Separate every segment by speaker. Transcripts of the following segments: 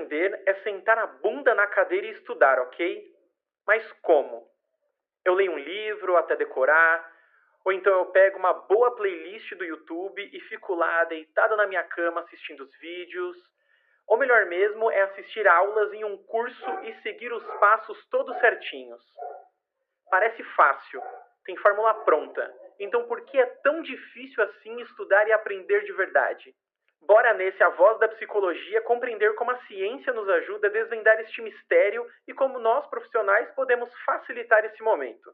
Speaker 1: Aprender é sentar a bunda na cadeira e estudar, ok? Mas como? Eu leio um livro até decorar, ou então eu pego uma boa playlist do YouTube e fico lá deitado na minha cama assistindo os vídeos. Ou melhor mesmo é assistir aulas em um curso e seguir os passos todos certinhos. Parece fácil, tem fórmula pronta. Então por que é tão difícil assim estudar e aprender de verdade? Bora nesse A Voz da Psicologia compreender como a ciência nos ajuda a desvendar este mistério e como nós, profissionais, podemos facilitar esse momento.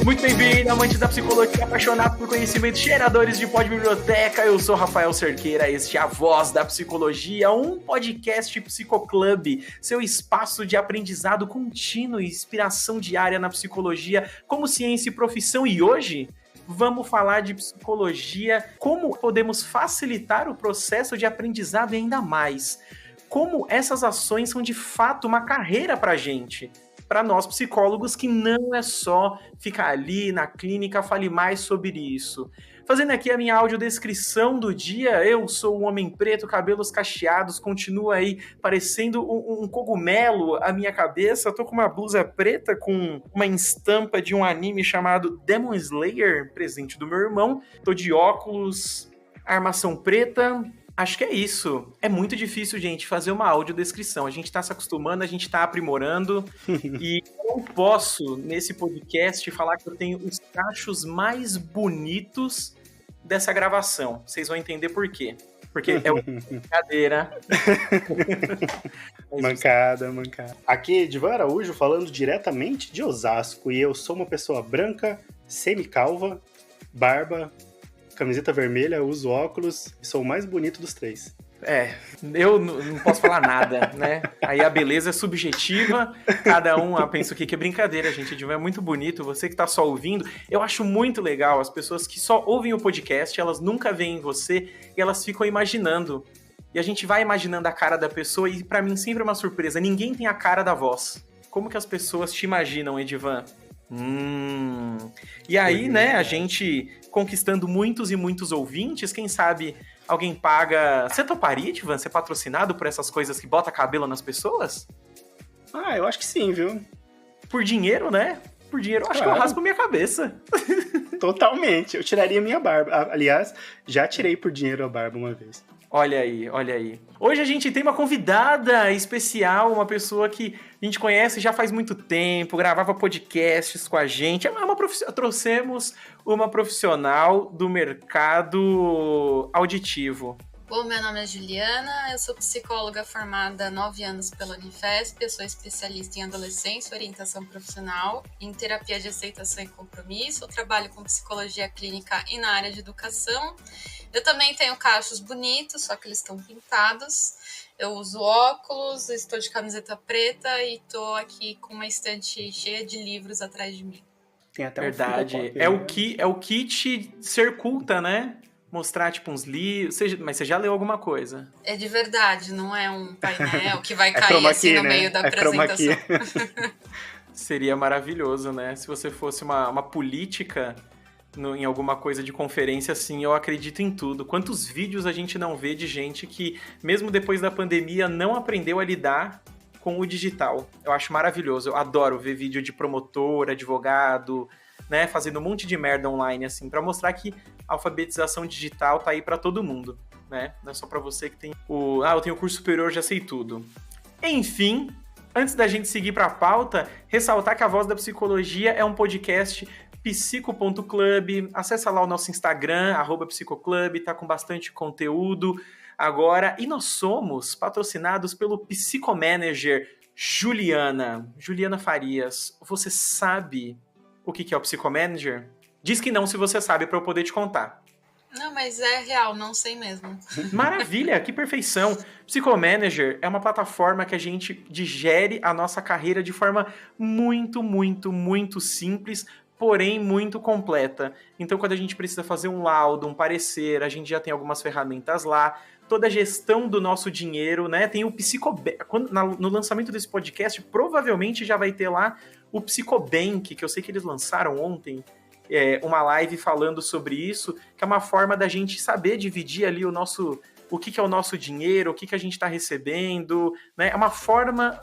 Speaker 1: Muito bem-vindo, amantes da psicologia, apaixonados por conhecimento, cheiradores de pó de biblioteca. Eu sou Rafael Cerqueira, este é A Voz da Psicologia, um podcast psicoclub, seu espaço de aprendizado contínuo e inspiração diária na psicologia como ciência e profissão. E hoje vamos falar de psicologia, como podemos facilitar o processo de aprendizado e ainda mais, como essas ações são de fato uma carreira pra gente. Para nós psicólogos, que não é só ficar ali na clínica, fale mais sobre isso. Fazendo aqui a minha audiodescrição do dia, eu sou um homem preto, cabelos cacheados, continua aí parecendo um cogumelo a minha cabeça. Tô com uma blusa preta com uma estampa de um anime chamado Demon Slayer, presente do meu irmão. Tô de óculos, armação preta. Acho que é isso. É muito difícil, gente, fazer uma audiodescrição. A gente tá se acostumando, a gente tá aprimorando. E eu posso, nesse podcast, falar que eu tenho os cachos mais bonitos dessa gravação. Vocês vão entender por quê. Porque é uma brincadeira.
Speaker 2: Mancada. Aqui é Edivan Araújo falando diretamente de Osasco. E eu sou uma pessoa branca, semicalva, barba, camiseta vermelha, uso óculos e sou o mais bonito dos três.
Speaker 1: Eu não posso falar nada, né? Aí a beleza é subjetiva, cada um pensa o que é brincadeira, gente. Edivan é muito bonito, você que tá só ouvindo. Eu acho muito legal as pessoas que só ouvem o podcast, elas nunca veem você e elas ficam imaginando. E a gente vai imaginando a cara da pessoa e pra mim sempre é uma surpresa. Ninguém tem a cara da voz. Como que as pessoas te imaginam, Edivan? E aí, né, a gente conquistando muitos e muitos ouvintes, quem sabe alguém paga... Você toparia, Edivan, ser patrocinado por essas coisas que bota cabelo nas pessoas?
Speaker 2: Eu acho que sim, viu?
Speaker 1: Por dinheiro, né? Por dinheiro, eu acho que eu raspo minha cabeça.
Speaker 2: Totalmente, eu tiraria minha barba. Aliás, já tirei por dinheiro a barba uma vez.
Speaker 1: Olha aí. Hoje a gente tem uma convidada especial, uma pessoa que a gente conhece já faz muito tempo, gravava podcasts com a gente. Trouxemos uma profissional do mercado auditivo.
Speaker 3: Bom, meu nome é Juliana, eu sou psicóloga formada há 9 anos pela Unifesp, eu sou especialista em adolescência, orientação profissional, em terapia de aceitação e compromisso, eu trabalho com psicologia clínica e na área de educação. Eu também tenho cachos bonitos, só que eles estão pintados. Eu uso óculos, estou de camiseta preta e estou aqui com uma estante cheia de livros atrás de mim.
Speaker 2: Tem até
Speaker 1: Verdade. É o kit ser culta, né? Mostrar, tipo, uns livros. Mas você já leu alguma coisa?
Speaker 3: É de verdade, não é um painel que vai cair assim no meio da apresentação.
Speaker 1: Seria maravilhoso, né? Se você fosse uma política em alguma coisa de conferência, assim, eu acredito em tudo. Quantos vídeos a gente não vê de gente que, mesmo depois da pandemia, não aprendeu a lidar com o digital? Eu acho maravilhoso. Eu adoro ver vídeo de promotor, advogado, né, fazendo um monte de merda online, assim, pra mostrar que a alfabetização digital tá aí pra todo mundo, né? Não é só pra você que tem eu tenho curso superior, já sei tudo. Enfim, antes da gente seguir pra pauta, ressaltar que a Voz da Psicologia é um podcast psico.club, acessa lá o nosso Instagram, @psicoclub, tá com bastante conteúdo agora, e nós somos patrocinados pelo Psicomanager Juliana Farias. Você sabe o que é o Psicomanager? Diz que não se você sabe para eu poder te contar.
Speaker 3: Não, mas é real, não sei mesmo.
Speaker 1: Maravilha, que perfeição. Psicomanager é uma plataforma que a gente digere a nossa carreira de forma muito, muito, muito simples, porém muito completa. Então, quando a gente precisa fazer um laudo, um parecer, a gente já tem algumas ferramentas lá. toda a gestão do nosso dinheiro, né? Tem o Psicobank. No lançamento desse podcast, provavelmente já vai ter lá o Psicobank, que eu sei que eles lançaram ontem, uma live falando sobre isso, que é uma forma da gente saber dividir ali o que é o nosso dinheiro, o que a gente está recebendo, né? É uma forma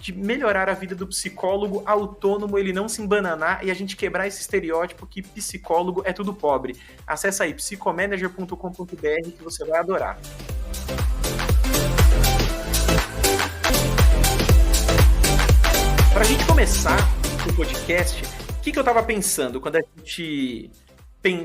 Speaker 1: de melhorar a vida do psicólogo autônomo, ele não se embananar e a gente quebrar esse estereótipo que psicólogo é tudo pobre. Acesse aí psicomanager.com.br que você vai adorar. Pra gente começar o podcast, o que eu tava pensando quando a gente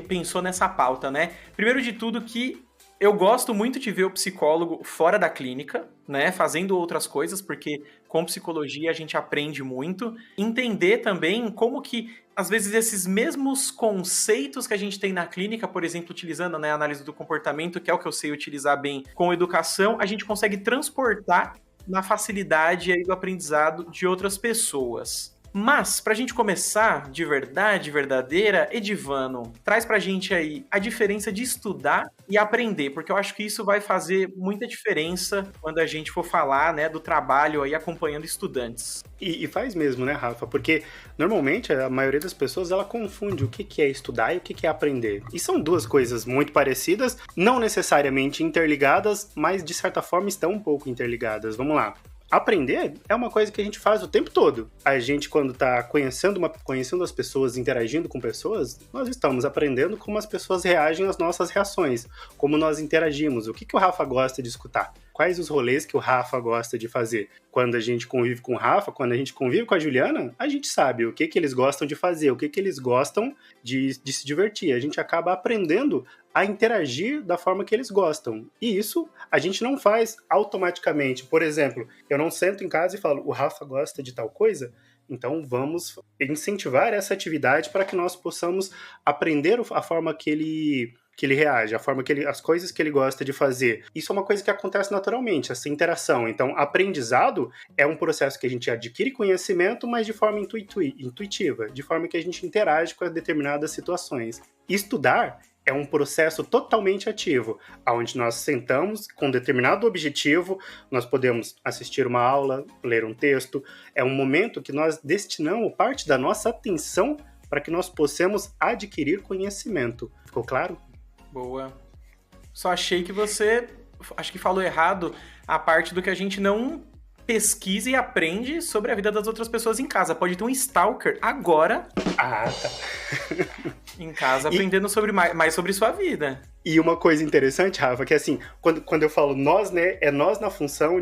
Speaker 1: pensou nessa pauta, né? Primeiro de tudo que eu gosto muito de ver o psicólogo fora da clínica, né, fazendo outras coisas, porque com psicologia a gente aprende muito. Entender também como que, às vezes, esses mesmos conceitos que a gente tem na clínica, por exemplo, utilizando, né, a análise do comportamento, que é o que eu sei utilizar bem com educação, a gente consegue transportar na facilidade aí do aprendizado de outras pessoas. Mas, pra gente começar de verdade, verdadeira, Edivano, traz pra gente aí a diferença de estudar e aprender, porque eu acho que isso vai fazer muita diferença quando a gente for falar, né, do trabalho aí acompanhando estudantes.
Speaker 2: E faz mesmo, né, Rafa? Porque normalmente a maioria das pessoas ela confunde o que é estudar e o que é aprender. E são duas coisas muito parecidas, não necessariamente interligadas, mas de certa forma estão um pouco interligadas. Vamos lá. Aprender é uma coisa que a gente faz o tempo todo. A gente, quando está conhecendo as pessoas, interagindo com pessoas, nós estamos aprendendo como as pessoas reagem às nossas reações, como nós interagimos, o que o Rafa gosta de escutar, quais os rolês que o Rafa gosta de fazer. Quando a gente convive com o Rafa, quando a gente convive com a Juliana, a gente sabe o que eles gostam de fazer, o que eles gostam de se divertir. A gente acaba aprendendo a interagir da forma que eles gostam. E isso a gente não faz automaticamente. Por exemplo, eu não sento em casa e falo, o Rafa gosta de tal coisa, então vamos incentivar essa atividade para que nós possamos aprender a forma que ele reage, a forma as coisas que ele gosta de fazer. Isso é uma coisa que acontece naturalmente, essa interação. Então, aprendizado é um processo que a gente adquire conhecimento, mas de forma intuitiva, de forma que a gente interage com determinadas situações. Estudar é um processo totalmente ativo, onde nós sentamos com um determinado objetivo, nós podemos assistir uma aula, ler um texto. É um momento que nós destinamos parte da nossa atenção para que nós possamos adquirir conhecimento. Ficou claro?
Speaker 1: Boa. Só achei que você, acho que falou errado a parte do que a gente não pesquisa e aprende sobre a vida das outras pessoas em casa. Pode ter um stalker agora.
Speaker 2: Ah, tá.
Speaker 1: Em casa, aprendendo mais sobre sua vida.
Speaker 2: E uma coisa interessante, Rafa, que assim, quando eu falo nós, né, é nós na função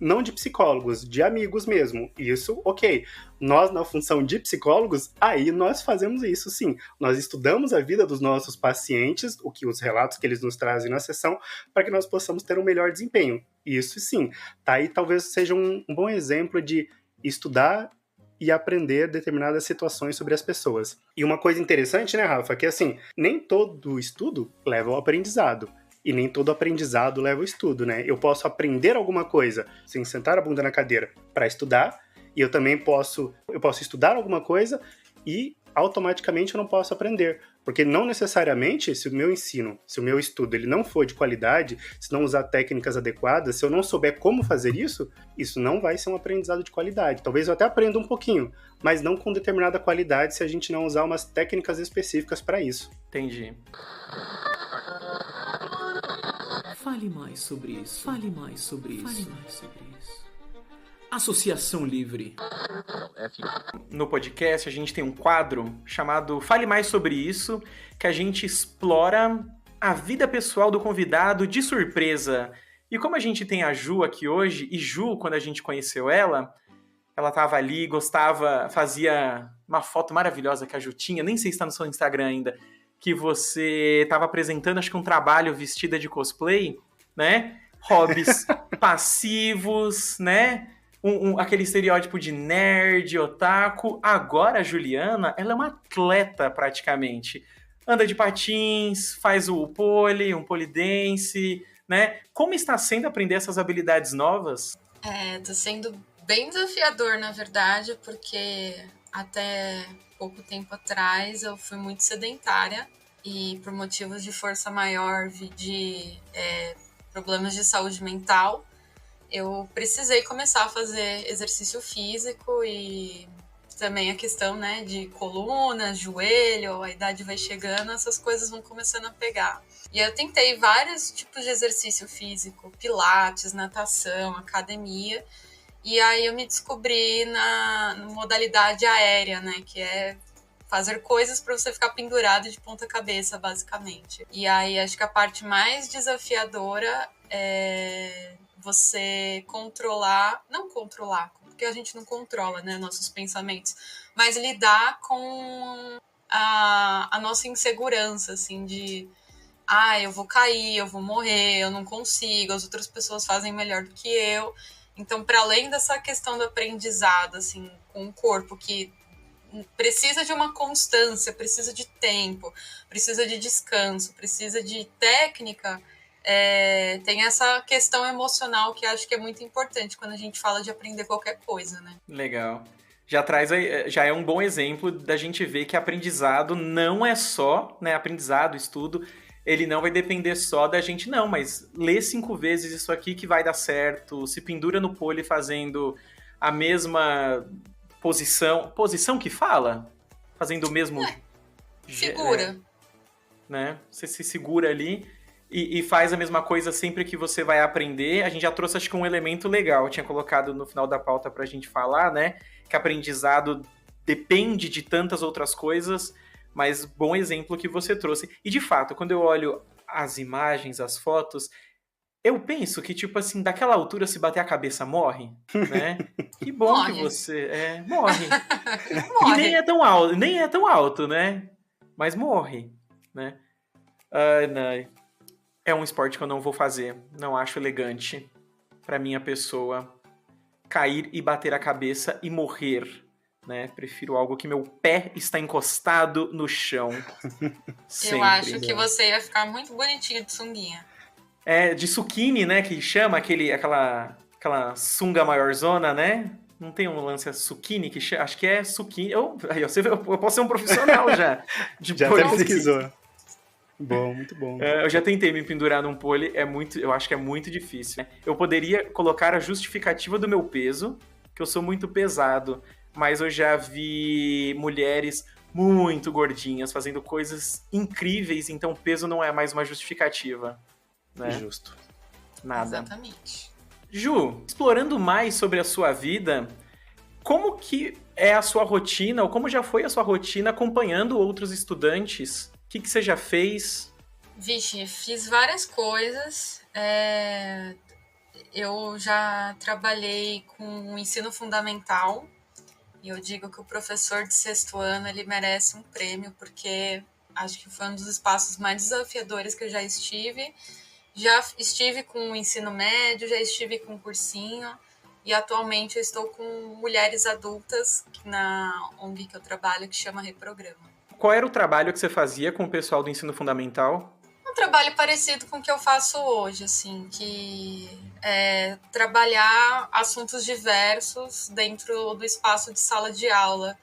Speaker 2: não de psicólogos, de amigos mesmo. Isso, ok. Nós na função de psicólogos, aí nós fazemos isso sim. Nós estudamos a vida dos nossos pacientes, os relatos que eles nos trazem na sessão, para que nós possamos ter um melhor desempenho. Isso sim. Tá aí talvez seja um bom exemplo de estudar e aprender determinadas situações sobre as pessoas. E uma coisa interessante, né, Rafa, que assim, nem todo estudo leva ao aprendizado. E nem todo aprendizado leva ao estudo, né? Eu posso aprender alguma coisa sem sentar a bunda na cadeira para estudar, e eu também posso estudar alguma coisa e automaticamente eu não posso aprender. Porque não necessariamente, se o meu ensino, se o meu estudo ele não for de qualidade, se não usar técnicas adequadas, se eu não souber como fazer isso não vai ser um aprendizado de qualidade. Talvez eu até aprenda um pouquinho, mas não com determinada qualidade se a gente não usar umas técnicas específicas para isso.
Speaker 1: Entendi.
Speaker 4: Fale mais sobre isso. Fale mais sobre isso. Fale mais sobre isso. Associação Livre.
Speaker 1: No podcast, a gente tem um quadro chamado Fale Mais Sobre Isso, que a gente explora a vida pessoal do convidado de surpresa. E como a gente tem a Ju aqui hoje, e Ju, quando a gente conheceu ela estava ali, gostava, fazia uma foto maravilhosa que a Ju tinha, nem sei se está no seu Instagram ainda, que você estava apresentando, acho que um trabalho vestida de cosplay, né? Hobbies passivos, né? Aquele estereótipo de nerd, otaku. Agora a Juliana, ela é uma atleta praticamente. Anda de patins, faz um pole dance, né? Como está sendo aprender essas habilidades novas?
Speaker 3: Tá sendo bem desafiador, na verdade, porque até pouco tempo atrás eu fui muito sedentária e por motivos de força maior de problemas de saúde mental, eu precisei começar a fazer exercício físico e também a questão, né, de coluna, joelho, a idade vai chegando, essas coisas vão começando a pegar. E eu tentei vários tipos de exercício físico, pilates, natação, academia, e aí eu me descobri na modalidade aérea, né, que é fazer coisas para você ficar pendurado de ponta cabeça, basicamente. E aí acho que a parte mais desafiadora é você não controlar, porque a gente não controla, né, nossos pensamentos, mas lidar com a nossa insegurança, assim, de eu vou cair, eu vou morrer, eu não consigo, as outras pessoas fazem melhor do que eu. Então, para além dessa questão do aprendizado, assim, com o corpo que precisa de uma constância, precisa de tempo, precisa de descanso, precisa de técnica, tem essa questão emocional que acho que é muito importante quando a gente fala de aprender qualquer coisa, né?
Speaker 1: Legal. Já é um bom exemplo da gente ver que aprendizado não é só, né, aprendizado, estudo, ele não vai depender só da gente, não, mas lê 5 vezes isso aqui que vai dar certo, se pendura no pole fazendo a mesma posição que fala? Fazendo o mesmo...
Speaker 3: Segura.
Speaker 1: Né? Você se segura ali e faz a mesma coisa sempre que você vai aprender. A gente já trouxe, acho que, um elemento legal. Eu tinha colocado no final da pauta pra gente falar, né? Que aprendizado depende de tantas outras coisas, mas bom exemplo que você trouxe. E, de fato, quando eu olho as imagens, as fotos, eu penso que, tipo assim, daquela altura, se bater a cabeça, morre, né? Que bom
Speaker 3: Morre.
Speaker 1: que você... morre.
Speaker 3: Morre.
Speaker 1: E nem é tão alto, né? Mas morre, né? Não. É um esporte que eu não vou fazer. Não acho elegante pra minha pessoa cair e bater a cabeça e morrer, né? Prefiro algo que meu pé está encostado no chão. Sempre.
Speaker 3: Eu acho que você ia ficar muito bonitinho de sunguinha.
Speaker 1: De suquine, né? Que chama aquela sunga maiorzona, né? Não tem um lance suquine que chama? Acho que é suquine. Eu posso ser um profissional já.
Speaker 2: Já até pesquisou. Bom, muito bom.
Speaker 1: Eu já tentei me pendurar num pole, eu acho que é muito difícil, né? Eu poderia colocar a justificativa do meu peso, que eu sou muito pesado, mas eu já vi mulheres muito gordinhas fazendo coisas incríveis, então peso não é mais uma justificativa, né?
Speaker 2: Justo.
Speaker 1: Nada.
Speaker 3: Exatamente.
Speaker 1: Ju, explorando mais sobre a sua vida, como que é a sua rotina, ou como já foi a sua rotina acompanhando outros estudantes? O que você já fez?
Speaker 3: Vixe, fiz várias coisas. Eu já trabalhei com o ensino fundamental e eu digo que o professor de 6º ano ele merece um prêmio porque acho que foi um dos espaços mais desafiadores que eu já estive. Já estive com o ensino médio, já estive com cursinho e atualmente eu estou com mulheres adultas na ONG que eu trabalho, que chama Reprograma.
Speaker 1: Qual era o trabalho que você fazia com o pessoal do ensino fundamental?
Speaker 3: Um trabalho parecido com o que eu faço hoje, assim, que é trabalhar assuntos diversos dentro do espaço de sala de aula.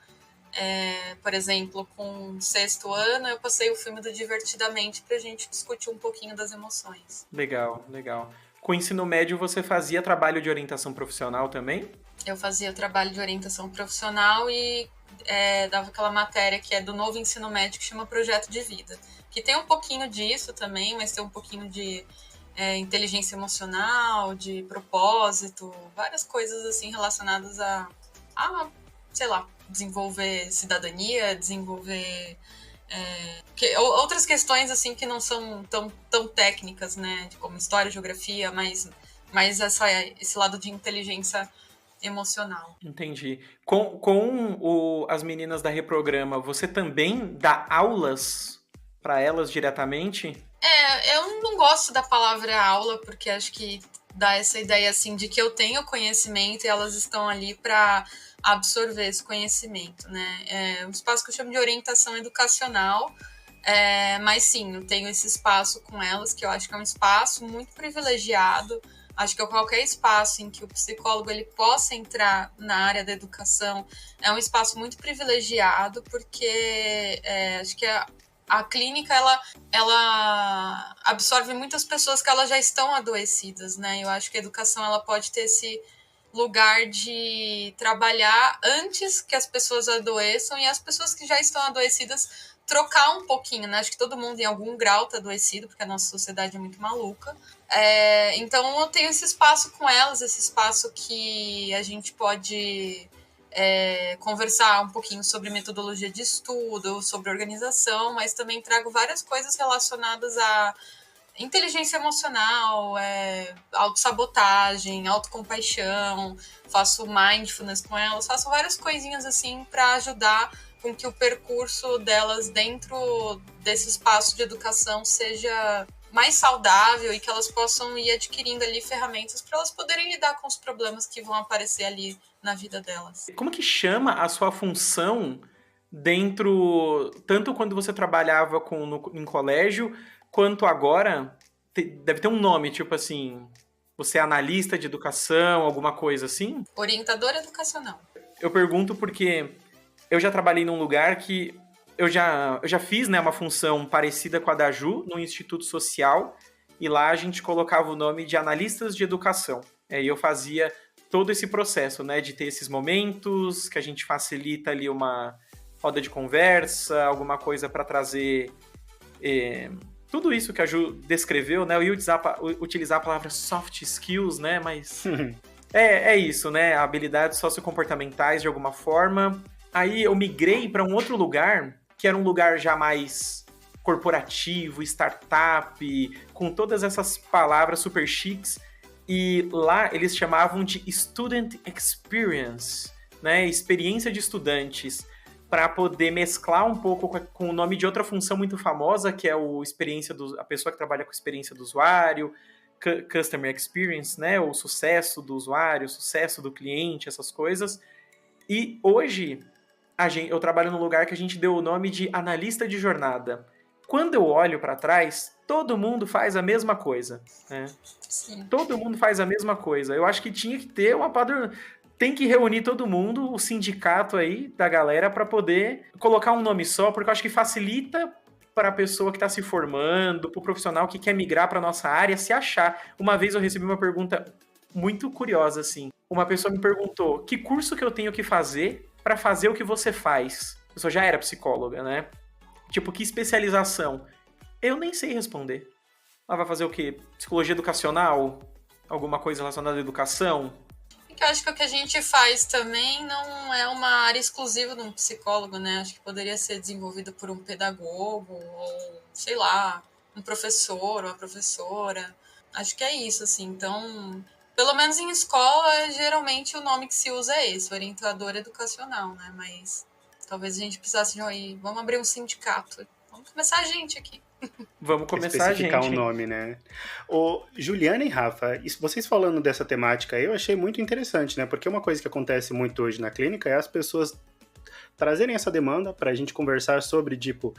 Speaker 3: Por exemplo, com o 6º ano, eu passei o filme do Divertidamente pra gente discutir um pouquinho das emoções.
Speaker 1: Legal, legal. Com o ensino médio, você fazia trabalho de orientação profissional também?
Speaker 3: Eu fazia trabalho de orientação profissional e dava aquela matéria que é do novo ensino médio que chama Projeto de Vida, que tem um pouquinho disso também, mas tem um pouquinho de inteligência emocional, de propósito, várias coisas assim relacionadas a sei lá, desenvolver cidadania, desenvolver outras questões assim que não são tão técnicas, né, como história, geografia, mas esse lado de inteligência emocional.
Speaker 1: Entendi. Com as meninas da Reprograma, você também dá aulas para elas diretamente?
Speaker 3: Eu não gosto da palavra aula, porque acho que dá essa ideia assim de que eu tenho conhecimento e elas estão ali para absorver esse conhecimento, né? É um espaço que eu chamo de orientação educacional, mas sim, eu tenho esse espaço com elas, que eu acho que é um espaço muito privilegiado. Acho que qualquer espaço em que o psicólogo ele possa entrar na área da educação é um espaço muito privilegiado, porque acho que a a clínica, ela absorve muitas pessoas que elas já estão adoecidas, né? Eu acho que a educação, ela pode ter esse lugar de trabalhar antes que as pessoas adoeçam e as pessoas que já estão adoecidas trocar um pouquinho, né? Acho que todo mundo em algum grau tá adoecido, porque a nossa sociedade é muito maluca. Então eu tenho esse espaço com elas, esse espaço que a gente pode conversar um pouquinho sobre metodologia de estudo, sobre organização, mas também trago várias coisas relacionadas a inteligência emocional, autossabotagem, autocompaixão, faço mindfulness com elas, faço várias coisinhas assim para ajudar com que o percurso delas dentro desse espaço de educação seja mais saudável e que elas possam ir adquirindo ali ferramentas para elas poderem lidar com os problemas que vão aparecer ali na vida delas.
Speaker 1: Como que chama a sua função dentro, tanto quando você trabalhava em colégio, quanto agora? Deve ter um nome, tipo assim, você é analista de educação, alguma coisa assim?
Speaker 3: Orientadora educacional.
Speaker 1: Eu pergunto porque eu já trabalhei num lugar que eu já fiz, né, uma função parecida com a da Ju, no Instituto Social, e lá a gente colocava o nome de analistas de educação. E eu fazia todo esse processo, né, de ter esses momentos, que a gente facilita ali uma roda de conversa, alguma coisa para trazer tudo isso que a Ju descreveu, né, eu ia utilizar a palavra soft skills, né, mas é isso, né, habilidades sociocomportamentais de alguma forma. Aí eu migrei para um outro lugar, que era um lugar já mais corporativo, startup, com todas essas palavras super chiques, e lá eles chamavam de Student Experience, né? Experiência de estudantes, para poder mesclar um pouco com o nome de outra função muito famosa, que é a pessoa que trabalha com experiência do usuário, Customer Experience, né? O sucesso do usuário, o sucesso do cliente, essas coisas. E hoje eu trabalho num lugar que a gente deu o nome de analista de jornada. Quando eu olho para trás, todo mundo faz a mesma coisa, né?
Speaker 3: Sim.
Speaker 1: Todo mundo faz a mesma coisa. Eu acho que tinha que ter uma padrão. Tem que reunir todo mundo, o sindicato aí da galera, para poder colocar um nome só, porque eu acho que facilita para a pessoa que está se formando, para o profissional que quer migrar para nossa área, se achar. Uma vez eu recebi uma pergunta muito curiosa, assim. Uma pessoa me perguntou: que curso que eu tenho que fazer para fazer o que você faz? A pessoa já era psicóloga, né? Tipo, que especialização? Eu nem sei responder. Ela vai fazer o quê? Psicologia educacional? Alguma coisa relacionada à educação?
Speaker 3: Porque eu acho que o que a gente faz também não é uma área exclusiva de um psicólogo, né? Acho que poderia ser desenvolvido por um pedagogo, ou, sei lá, um professor ou uma professora. Acho que é isso, assim. Então, pelo menos em escola, geralmente o nome que se usa é esse, orientador educacional, né? Mas talvez a gente precisasse de vamos abrir um sindicato. Vamos começar a gente aqui.
Speaker 1: Vamos começar a gente.
Speaker 2: Especificar um nome, né? Juliana e Rafa, vocês falando dessa temática aí, eu achei muito interessante, né? Porque uma coisa que acontece muito hoje na clínica é as pessoas trazerem essa demanda pra gente conversar sobre, tipo,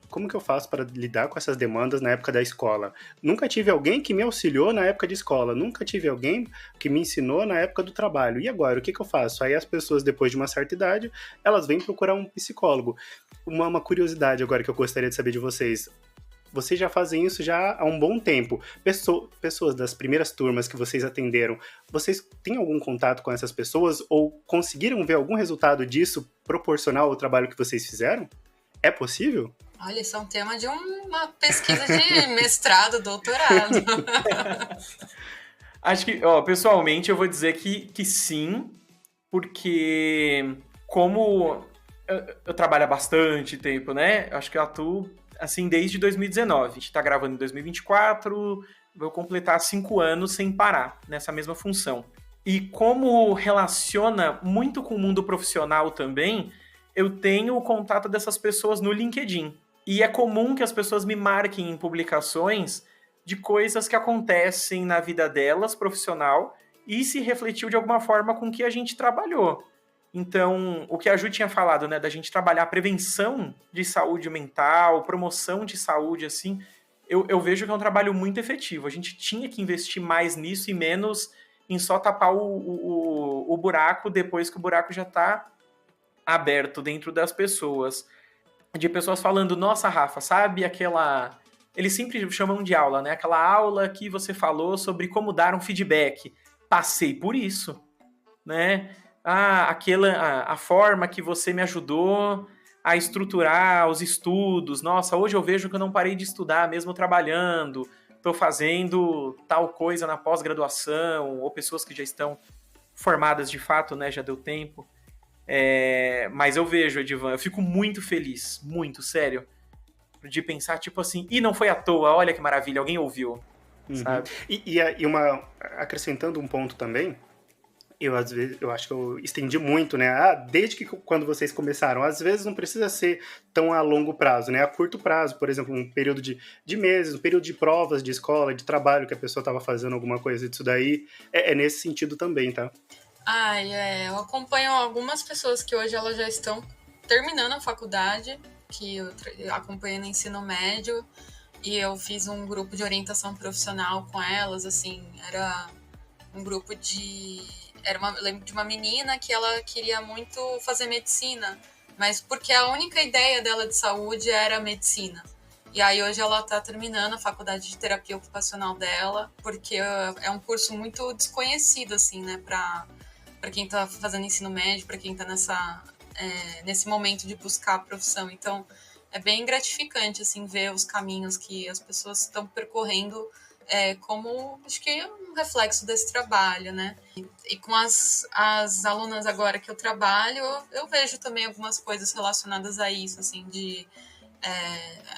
Speaker 2: como que eu faço para lidar com essas demandas na época da escola? Nunca tive alguém que me auxiliou na época de escola, nunca tive alguém que me ensinou na época do trabalho. E agora, o que eu faço? Aí as pessoas, depois de uma certa idade, elas vêm procurar um psicólogo. Uma curiosidade agora que eu gostaria de saber de vocês. Vocês já fazem isso já há um bom tempo. Pessoas das primeiras turmas que vocês atenderam, vocês têm algum contato com essas pessoas ou conseguiram ver algum resultado disso proporcional ao trabalho que vocês fizeram? É possível?
Speaker 3: Olha, isso é um tema de uma pesquisa de mestrado, doutorado.
Speaker 1: Acho que, pessoalmente, eu vou dizer que sim, porque como eu trabalho há bastante tempo, né? Acho que eu atuo, assim, desde 2019. A gente tá gravando em 2024, vou completar 5 anos sem parar nessa mesma função. E como relaciona muito com o mundo profissional também, eu tenho o contato dessas pessoas no LinkedIn. E é comum que as pessoas me marquem em publicações de coisas que acontecem na vida delas, profissional, e se refletiu de alguma forma com o que a gente trabalhou. Então, o que a Ju tinha falado, né, da gente trabalhar a prevenção de saúde mental, promoção de saúde, assim, eu vejo que é um trabalho muito efetivo. A gente tinha que investir mais nisso e menos em só tapar o buraco depois que o buraco já está aberto dentro das pessoas. de pessoas falando, nossa, Rafa, sabe aquela... Eles sempre chamam de aula, né? Aquela aula que você falou sobre como dar um feedback. Passei por isso, né? A forma que você me ajudou a estruturar os estudos. Nossa, hoje eu vejo que eu não parei de estudar mesmo trabalhando. Estou fazendo tal coisa na pós-graduação, ou pessoas que já estão formadas de fato, né? Já deu tempo. Mas eu vejo, Edivan, eu fico muito feliz, muito, sério, de pensar, tipo assim, e não foi à toa, olha que maravilha, alguém ouviu, sabe?
Speaker 2: E acrescentando um ponto também, às vezes, eu acho que eu estendi muito, né? Desde que quando vocês começaram, às vezes não precisa ser tão a longo prazo, né? A curto prazo, por exemplo, um período de meses, um período de provas de escola, de trabalho, que a pessoa estava fazendo alguma coisa disso daí, é nesse sentido também, tá?
Speaker 3: Eu acompanho algumas pessoas que hoje elas já estão terminando a faculdade, que eu acompanhei no ensino médio, e eu fiz um grupo de orientação profissional com elas, assim, era um grupo eu lembro de uma menina que ela queria muito fazer medicina, mas porque a única ideia dela de saúde era medicina. E aí hoje ela está terminando a faculdade de terapia ocupacional dela, porque é um curso muito desconhecido, assim, né, para quem está fazendo ensino médio, para quem está nesse momento de buscar a profissão. Então, é bem gratificante, assim, ver os caminhos que as pessoas estão percorrendo, como, acho que é um reflexo desse trabalho, né? E com as alunas agora que eu trabalho, eu vejo também algumas coisas relacionadas a isso, assim, de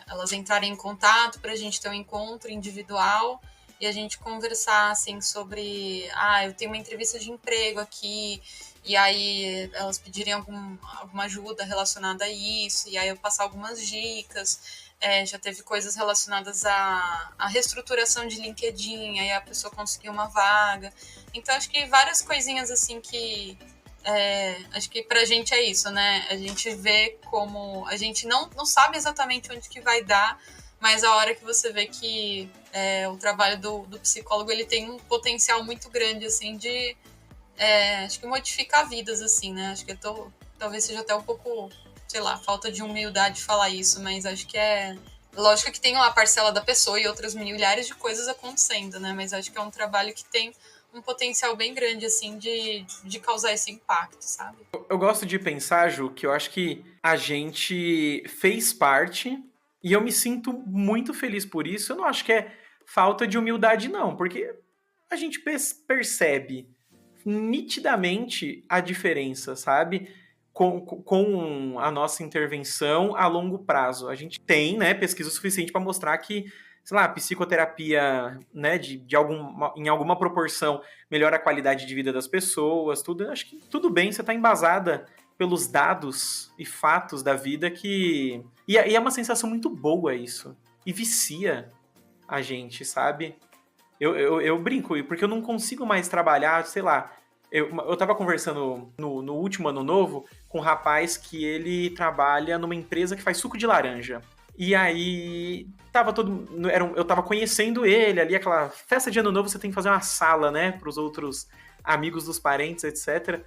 Speaker 3: elas entrarem em contato para a gente ter um encontro individual e a gente conversar, assim, sobre... eu tenho uma entrevista de emprego aqui, e aí elas pedirem alguma ajuda relacionada a isso, e aí eu passar algumas dicas. Já teve coisas relacionadas à reestruturação de LinkedIn, aí a pessoa conseguiu uma vaga. Então, acho que várias coisinhas assim que... acho que pra gente é isso, né? A gente vê como... A gente não sabe exatamente onde que vai dar, mas a hora que você vê que o trabalho do psicólogo, ele tem um potencial muito grande, assim, de... acho que modificar vidas, assim, né? Acho que talvez seja até um pouco... sei lá, falta de humildade falar isso, mas acho que lógico que tem a parcela da pessoa e outras milhares de coisas acontecendo, né? Mas acho que é um trabalho que tem um potencial bem grande, assim, de causar esse impacto, sabe?
Speaker 1: Eu gosto de pensar, Ju, que eu acho que a gente fez parte e eu me sinto muito feliz por isso. Eu não acho que é falta de humildade, não, porque a gente percebe nitidamente a diferença, sabe? Com a nossa intervenção a longo prazo. A gente tem, né, pesquisa suficiente para mostrar que, sei lá, a psicoterapia, né, em alguma proporção melhora a qualidade de vida das pessoas, tudo. Acho que tudo bem, você está embasada pelos dados e fatos da vida que... E é uma sensação muito boa isso. E vicia a gente, sabe? Eu brinco, porque eu não consigo mais trabalhar, sei lá... Eu tava conversando no último ano novo com um rapaz que ele trabalha numa empresa que faz suco de laranja. E aí, eu tava conhecendo ele ali, aquela festa de ano novo, você tem que fazer uma sala, né, pros outros amigos dos parentes, etc.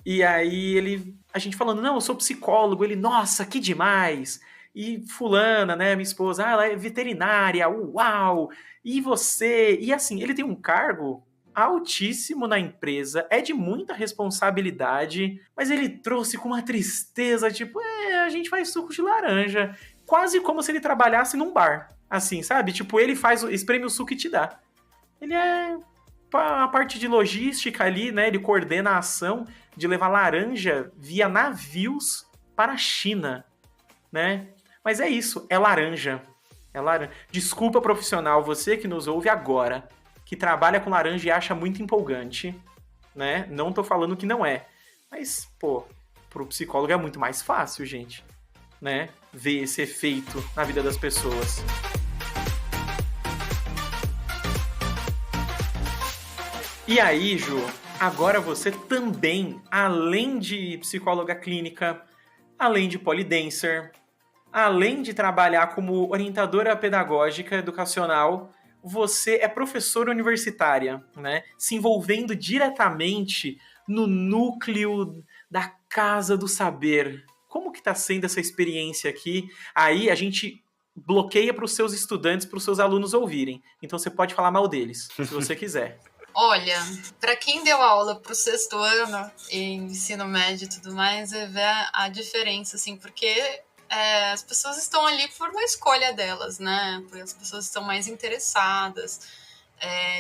Speaker 1: E aí a gente falando, não, eu sou psicólogo. Ele, nossa, que demais! E fulana, né, minha esposa, ela é veterinária, uau! E você? E assim, ele tem um cargo altíssimo na empresa, é de muita responsabilidade, mas ele trouxe com uma tristeza, tipo, a gente faz suco de laranja, quase como se ele trabalhasse num bar, assim, sabe? Tipo, ele espreme o suco e te dá. Ele é a parte de logística ali, né? Ele coordena a ação de levar laranja via navios para a China, né? Mas é isso, é laranja. É laranja. Desculpa, profissional, você que nos ouve agora, que trabalha com laranja e acha muito empolgante, né? Não tô falando que não é. Mas, pô, pro psicólogo é muito mais fácil, gente, né? Ver esse efeito na vida das pessoas. E aí, Ju, agora você também, além de psicóloga clínica, além de polidancer, além de trabalhar como orientadora pedagógica educacional, você é professora universitária, né? Se envolvendo diretamente no núcleo da Casa do Saber. como que tá sendo essa experiência aqui? Aí a gente bloqueia para os seus estudantes, para os seus alunos ouvirem. Então você pode falar mal deles, se você quiser.
Speaker 3: Olha, para quem deu aula pro sexto ano em ensino médio e tudo mais, vê a diferença, assim, porque as pessoas estão ali por uma escolha delas, né? Porque as pessoas estão mais interessadas.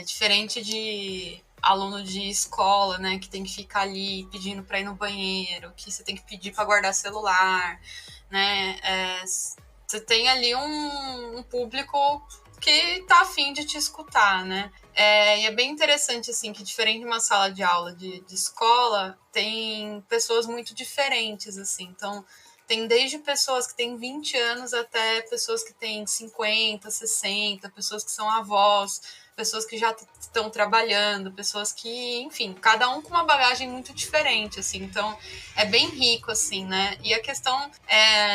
Speaker 3: Diferente de aluno de escola, né? Que tem que ficar ali pedindo para ir no banheiro, que você tem que pedir para guardar celular, né? Você tem ali um público que tá afim de te escutar, né? E é bem interessante, assim, que diferente de uma sala de aula de escola, tem pessoas muito diferentes, assim. Então, tem desde pessoas que têm 20 anos até pessoas que têm 50, 60, pessoas que são avós, pessoas que já estão trabalhando, pessoas que, enfim, cada um com uma bagagem muito diferente, assim. Então, é bem rico, assim, né? E a questão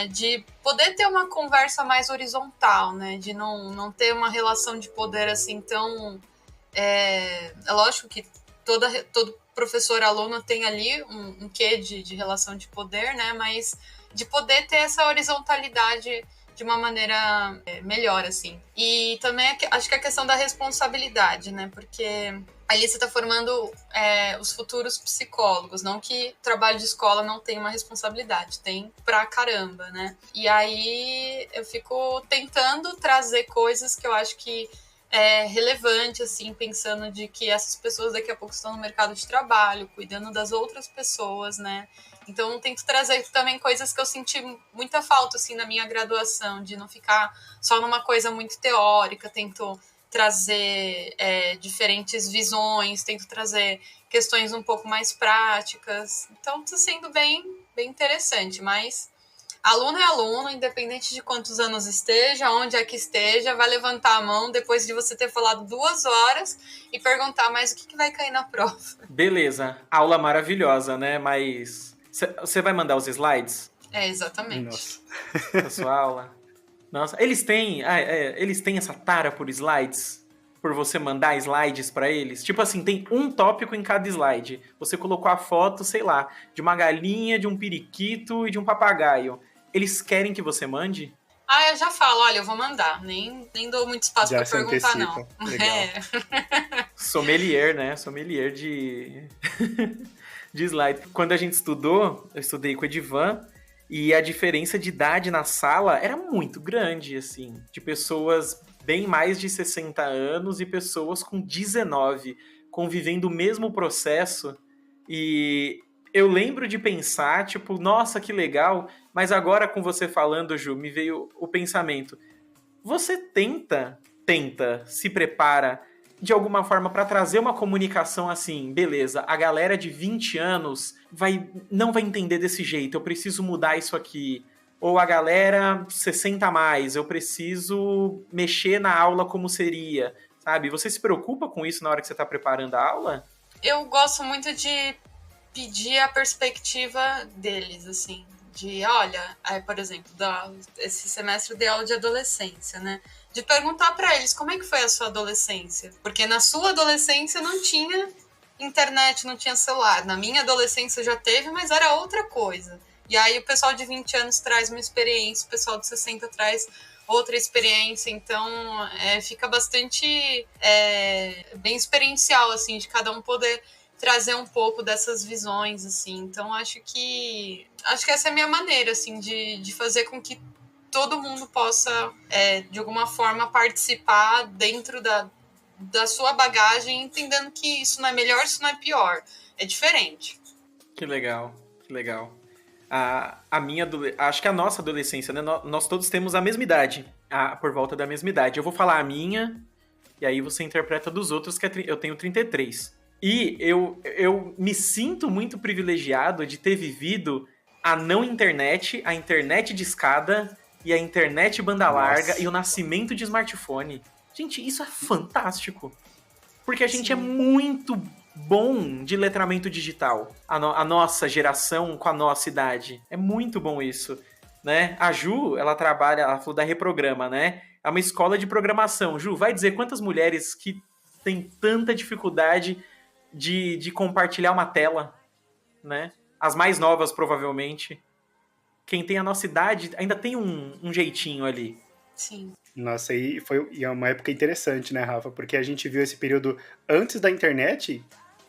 Speaker 3: de poder ter uma conversa mais horizontal, né? De não ter uma relação de poder, assim, tão... É lógico que todo professor-aluno tem ali um quê de relação de poder, né? Mas de poder ter essa horizontalidade de uma maneira melhor, assim. E também acho que a questão da responsabilidade, né? Porque ali você está formando os futuros psicólogos, não que trabalho de escola não tem uma responsabilidade, tem pra caramba, né? E aí eu fico tentando trazer coisas que eu acho que relevante, assim, pensando de que essas pessoas daqui a pouco estão no mercado de trabalho, cuidando das outras pessoas, né? Então, tento trazer também coisas que eu senti muita falta, assim, na minha graduação, de não ficar só numa coisa muito teórica, tento trazer diferentes visões, tento trazer questões um pouco mais práticas. Então, está sendo bem interessante, mas... Aluno é aluno, independente de quantos anos esteja, onde é que esteja, vai levantar a mão depois de você ter falado 2 horas e perguntar mais o que vai cair na prova.
Speaker 1: Beleza, aula maravilhosa, né? Mas você vai mandar os slides?
Speaker 3: Exatamente.
Speaker 2: Nossa.
Speaker 1: Da sua aula? Nossa, eles têm essa tara por slides? Por você mandar slides pra eles? Tipo assim, tem um tópico em cada slide. Você colocou a foto, sei lá, de uma galinha, de um periquito e de um papagaio. Eles querem que você mande?
Speaker 3: Eu já falo, olha, eu vou mandar. Nem dou muito espaço
Speaker 2: Já
Speaker 3: pra
Speaker 2: se
Speaker 3: perguntar,
Speaker 2: antecipa.
Speaker 3: não.
Speaker 2: Legal.
Speaker 1: Sommelier, né? Sommelier de slide. Quando a gente estudou, eu estudei com o Edivan, e a diferença de idade na sala era muito grande, assim. De pessoas bem mais de 60 anos e pessoas com 19, convivendo o mesmo processo. E eu lembro de pensar, tipo, nossa, que legal, mas agora com você falando, Ju, me veio o pensamento. Você tenta, se prepara de alguma forma para trazer uma comunicação assim, beleza, a galera de 20 anos não vai entender desse jeito, eu preciso mudar isso aqui. Ou a galera 60 a mais, eu preciso mexer na aula como seria, sabe? Você se preocupa com isso na hora que você está preparando a aula?
Speaker 3: Eu gosto muito de pedir a perspectiva deles, assim. De, olha, por exemplo, esse semestre de aula de adolescência, né? De perguntar para eles como é que foi a sua adolescência. Porque na sua adolescência não tinha internet, não tinha celular. Na minha adolescência já teve, mas era outra coisa. E aí o pessoal de 20 anos traz uma experiência, o pessoal de 60 traz outra experiência, então fica bastante bem experiencial, assim, de cada um poder trazer um pouco dessas visões, assim. Então acho que essa é a minha maneira, assim, de fazer com que todo mundo possa, de alguma forma, participar dentro da sua bagagem, entendendo que isso não é melhor, isso não é pior, é diferente.
Speaker 1: Que legal, que legal. Acho que a nossa adolescência, né? Nós todos temos a mesma idade, por volta da mesma idade. Eu vou falar a minha, e aí você interpreta dos outros, que eu tenho 33. E eu me sinto muito privilegiado de ter vivido a não internet, a internet de escada e a internet banda larga e o nascimento de smartphone. Gente, isso é fantástico. Porque a gente é muito bom de letramento digital. A nossa geração com a nossa idade. É muito bom isso, né? A Ju, ela falou da Reprograma, né? É uma escola de programação. Ju, vai dizer quantas mulheres que têm tanta dificuldade de compartilhar uma tela, né? As mais novas, provavelmente. quem tem a nossa idade ainda tem um jeitinho ali.
Speaker 3: Sim.
Speaker 2: Nossa, e é uma época interessante, né, Rafa? Porque a gente viu esse período antes da internet,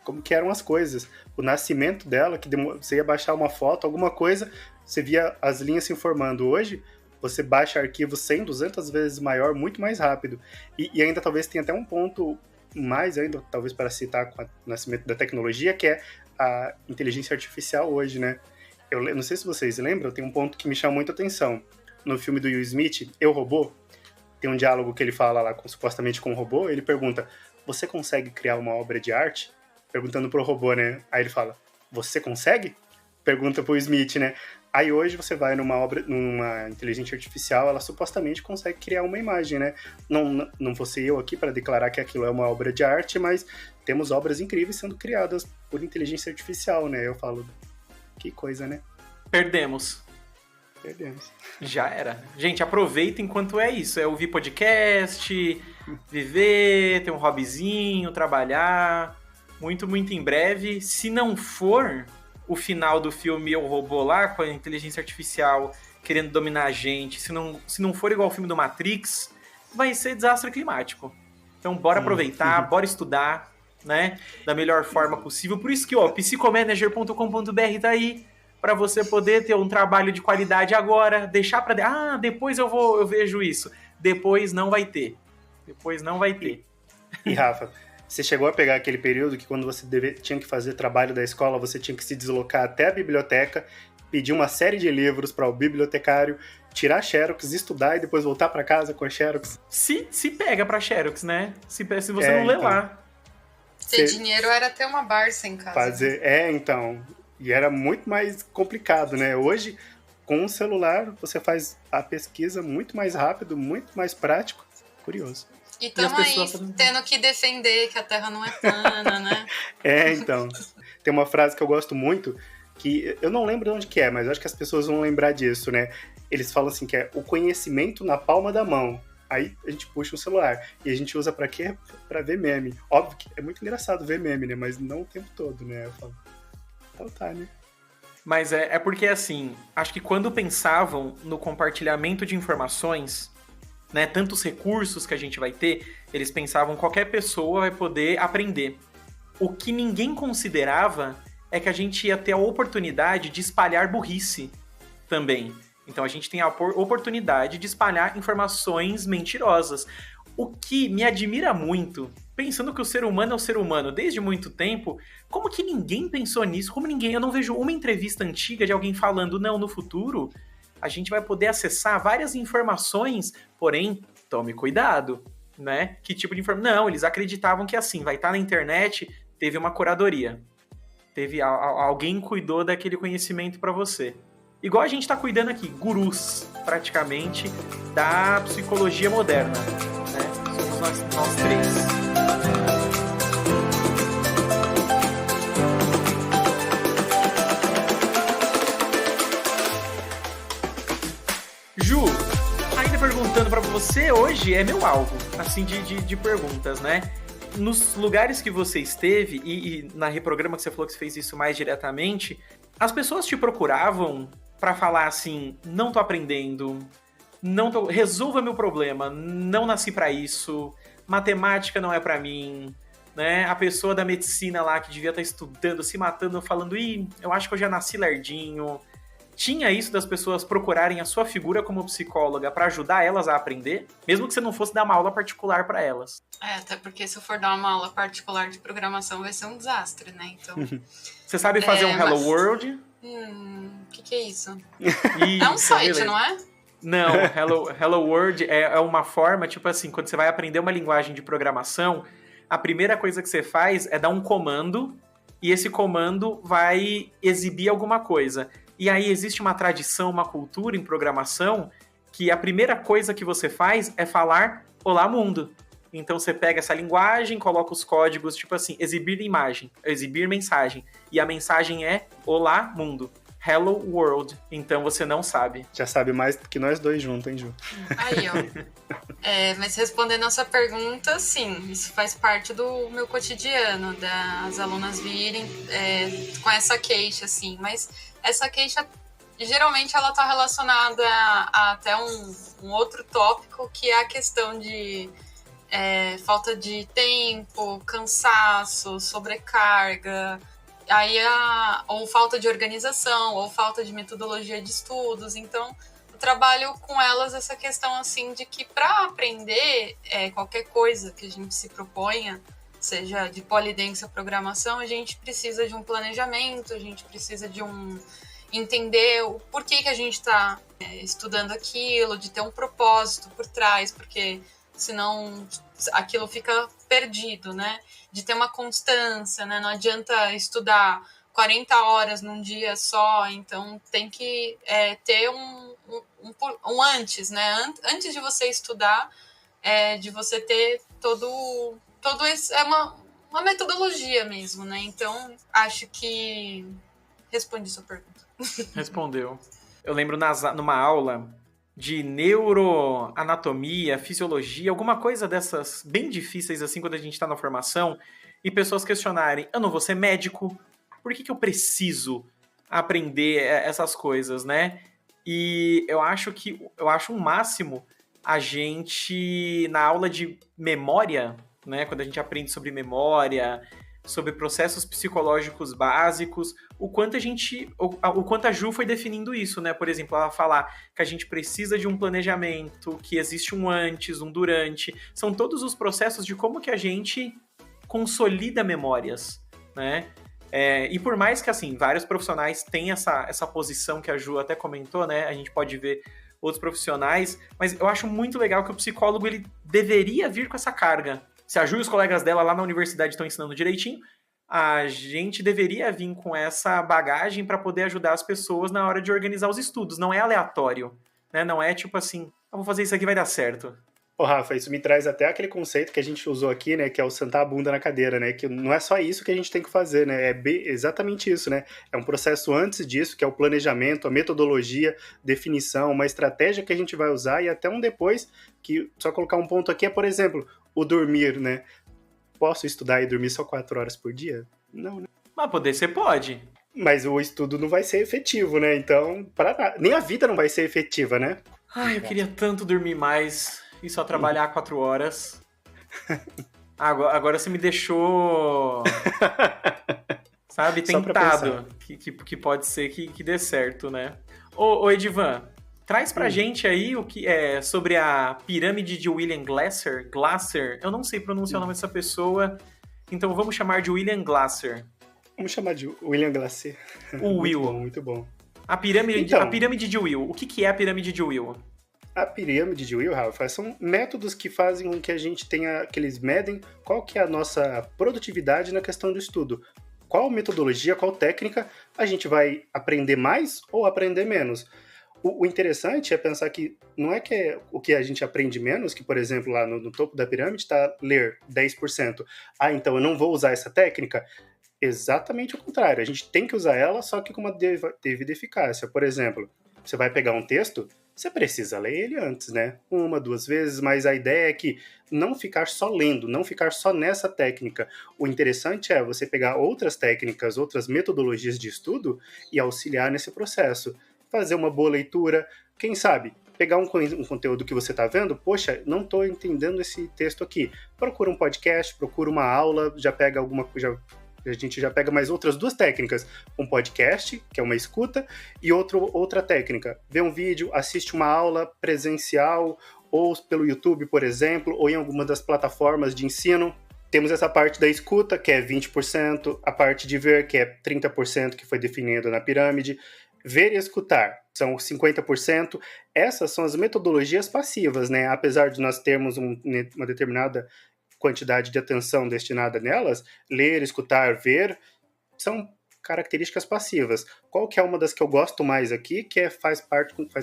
Speaker 2: como que eram as coisas. O nascimento dela, que você ia baixar uma foto, alguma coisa, você via as linhas se informando. Hoje, você baixa arquivo 100, 200 vezes maior, muito mais rápido. E ainda talvez tenha até um ponto mais ainda, talvez para citar com o nascimento da tecnologia, que é a inteligência artificial hoje, né? Eu não sei se vocês lembram, tem um ponto que me chama muita atenção. No filme do Will Smith, Eu, Robô, tem um diálogo que ele fala lá supostamente com o robô, ele pergunta, você consegue criar uma obra de arte? Perguntando pro robô, né? Aí ele fala, você consegue? Pergunta pro Smith, né? Aí hoje você vai numa inteligência artificial, ela supostamente consegue criar uma imagem, né? Não fosse eu aqui para declarar que aquilo é uma obra de arte, mas temos obras incríveis sendo criadas por inteligência artificial, né? Eu falo, que coisa, né?
Speaker 1: Perdemos. Já era. Gente, aproveita enquanto é isso. É ouvir podcast, viver, ter um hobbyzinho, trabalhar. Muito, muito em breve. Se não for o final do filme Eu, Robô lá, com a inteligência artificial querendo dominar a gente, se não for igual ao filme do Matrix, vai ser desastre climático. Então bora aproveitar, bora estudar, né? Da melhor forma possível. Por isso que, ó, psicomanager.com.br tá aí, para você poder ter um trabalho de qualidade agora, deixar para depois eu vejo isso. Depois não vai ter.
Speaker 2: E Rafa, você chegou a pegar aquele período que quando você tinha que fazer trabalho da escola, você tinha que se deslocar até a biblioteca, pedir uma série de livros para o bibliotecário, tirar xerox, estudar e depois voltar para casa com a xerox?
Speaker 1: Se pega para xerox, né? Se você não lê lá.
Speaker 3: Ter dinheiro era ter uma Barça em casa.
Speaker 2: Então... E era muito mais complicado, né? Hoje, com o celular, você faz a pesquisa muito mais rápido, muito mais prático. Curioso.
Speaker 3: E estamos aí tendo que defender que a Terra não é plana, né?
Speaker 2: Então. Tem uma frase que eu gosto muito, que eu não lembro de onde que é, mas eu acho que as pessoas vão lembrar disso, né? Eles falam assim que é o conhecimento na palma da mão. Aí a gente puxa o celular. E a gente usa pra quê? Pra ver meme. Óbvio que é muito engraçado ver meme, né? Mas não o tempo todo, né? Eu falo... Então tá, né?
Speaker 1: Mas é porque, assim, acho que quando pensavam no compartilhamento de informações, né, tantos recursos que a gente vai ter, eles pensavam que qualquer pessoa vai poder aprender. O que ninguém considerava é que a gente ia ter a oportunidade de espalhar burrice também. Então a gente tem a oportunidade de espalhar informações mentirosas. O que me admira muito, pensando que o ser humano é o ser humano desde muito tempo, como que ninguém pensou nisso? Eu não vejo uma entrevista antiga de alguém falando, não, no futuro a gente vai poder acessar várias informações, porém, tome cuidado, né? Que tipo de informação? Não, eles acreditavam que assim, vai estar na internet, teve uma curadoria. Alguém cuidou daquele conhecimento para você. Igual a gente tá cuidando aqui, gurus, praticamente, da psicologia moderna, né? Somos nós três. Ju, ainda perguntando pra você, hoje é meu alvo, assim, de perguntas, né? Nos lugares que você esteve, e na Reprograma que você falou que você fez isso mais diretamente, as pessoas te procuravam pra falar assim, não tô aprendendo, resolva meu problema, não nasci pra isso, matemática não é pra mim, né? A pessoa da medicina lá que devia estar estudando, se matando, falando, eu acho que eu já nasci lerdinho. Tinha isso das pessoas procurarem a sua figura como psicóloga pra ajudar elas a aprender, mesmo que você não fosse dar uma aula particular pra elas.
Speaker 3: Até porque se eu for dar uma aula particular de programação vai ser um desastre, né? Então.
Speaker 1: Você sabe fazer um Hello World?
Speaker 3: O que é isso?
Speaker 1: Isso,
Speaker 3: é um site,
Speaker 1: beleza.
Speaker 3: Não é?
Speaker 1: Não, Hello World é uma forma, tipo assim, quando você vai aprender uma linguagem de programação, a primeira coisa que você faz é dar um comando, e esse comando vai exibir alguma coisa. E aí existe uma tradição, uma cultura em programação, que a primeira coisa que você faz é falar Olá Mundo. Então você pega essa linguagem, coloca os códigos, tipo assim, exibir imagem, exibir mensagem. E a mensagem é Olá Mundo. Hello World. Então você não sabe.
Speaker 2: Já sabe mais do que nós dois juntos, hein, Ju?
Speaker 3: Aí, ó. Mas respondendo a sua pergunta, sim, isso faz parte do meu cotidiano, das alunas virem com essa queixa, assim. Mas essa queixa E geralmente ela está relacionada a até um outro tópico, que é a questão de falta de tempo, cansaço, sobrecarga, aí ou falta de organização, ou falta de metodologia de estudos. Então, eu trabalho com elas essa questão assim de que para aprender qualquer coisa que a gente se proponha, seja de polidense ou programação, a gente precisa de um planejamento, a gente precisa de entender o porquê que a gente está estudando aquilo, de ter um propósito por trás, porque senão aquilo fica perdido, né? De ter uma constância, né? Não adianta estudar 40 horas num dia só, então tem que ter um antes, né? Antes de você estudar, de você ter todo esse... É uma metodologia mesmo, né? Então, acho que respondi sua pergunta.
Speaker 1: Respondeu. Eu lembro numa aula de neuroanatomia, fisiologia, alguma coisa dessas bem difíceis assim quando a gente está na formação, e pessoas questionarem, eu não vou ser médico, por que eu preciso aprender essas coisas, né? E eu acho um máximo a gente, na aula de memória, né, quando a gente aprende sobre memória, sobre processos psicológicos básicos, o quanto a Ju foi definindo isso, né? Por exemplo, ela falar que a gente precisa de um planejamento, que existe um antes, um durante, são todos os processos de como que a gente consolida memórias, né? E por mais que, assim, vários profissionais têm essa posição que a Ju até comentou, né? A gente pode ver outros profissionais, mas eu acho muito legal que o psicólogo, ele deveria vir com essa carga. Se a Ju e os colegas dela lá na universidade estão ensinando direitinho, a gente deveria vir com essa bagagem para poder ajudar as pessoas na hora de organizar os estudos. Não é aleatório, né? Não é tipo assim, eu vou fazer isso aqui, vai dar certo.
Speaker 2: Ô, Rafa, isso me traz até aquele conceito que a gente usou aqui, né, que é o sentar a bunda na cadeira, né, que não é só isso que a gente tem que fazer, né, exatamente isso, né, é um processo antes disso, que é o planejamento, a metodologia, definição, uma estratégia que a gente vai usar e até um depois, que só colocar um ponto aqui é, por exemplo, o dormir, né, posso estudar e dormir só 4 horas por dia? Não, né?
Speaker 1: Mas poder você pode.
Speaker 2: Mas o estudo não vai ser efetivo, né, então, nem a vida não vai ser efetiva, né.
Speaker 1: Ai, eu queria tanto dormir mais e só trabalhar 4 horas. Agora você me deixou, sabe, tentado. Que pode ser que dê certo, né? Ô Edivan, traz pra gente aí o que é sobre a pirâmide de William Glasser. Glasser, eu não sei pronunciar o nome dessa pessoa, então vamos chamar de William Glasser.
Speaker 2: Vamos chamar de William Glasser.
Speaker 1: O Will.
Speaker 2: Muito bom.
Speaker 1: A pirâmide de Will. O que é a pirâmide de Will?
Speaker 2: A pirâmide de Will, Rafa, são métodos que fazem com que a gente tenha, que eles medem qual que é a nossa produtividade na questão do estudo. Qual metodologia, qual técnica a gente vai aprender mais ou aprender menos. O interessante é pensar que não é que é o que a gente aprende menos, que, por exemplo, lá no topo da pirâmide está ler 10%. Ah, então eu não vou usar essa técnica? Exatamente o contrário. A gente tem que usar ela, só que com uma devida eficácia. Por exemplo, você vai pegar um texto, você precisa ler ele antes, né? 1, 2 vezes, mas a ideia é que não ficar só lendo, não ficar só nessa técnica. O interessante é você pegar outras técnicas, outras metodologias de estudo e auxiliar nesse processo. Fazer uma boa leitura, quem sabe, pegar um conteúdo que você está vendo, poxa, não estou entendendo esse texto aqui. Procura um podcast, procura uma aula, já pega alguma coisa. A gente já pega mais outras 2 técnicas, um podcast, que é uma escuta, e outra técnica, vê um vídeo, assiste uma aula presencial, ou pelo YouTube, por exemplo, ou em alguma das plataformas de ensino. Temos essa parte da escuta, que é 20%, a parte de ver, que é 30%, que foi definido na pirâmide. Ver e escutar são 50%. Essas são as metodologias passivas, né? Apesar de nós termos uma determinada quantidade de atenção destinada nelas, ler, escutar, ver, são características passivas. Qual que é uma das que eu gosto mais aqui, que faz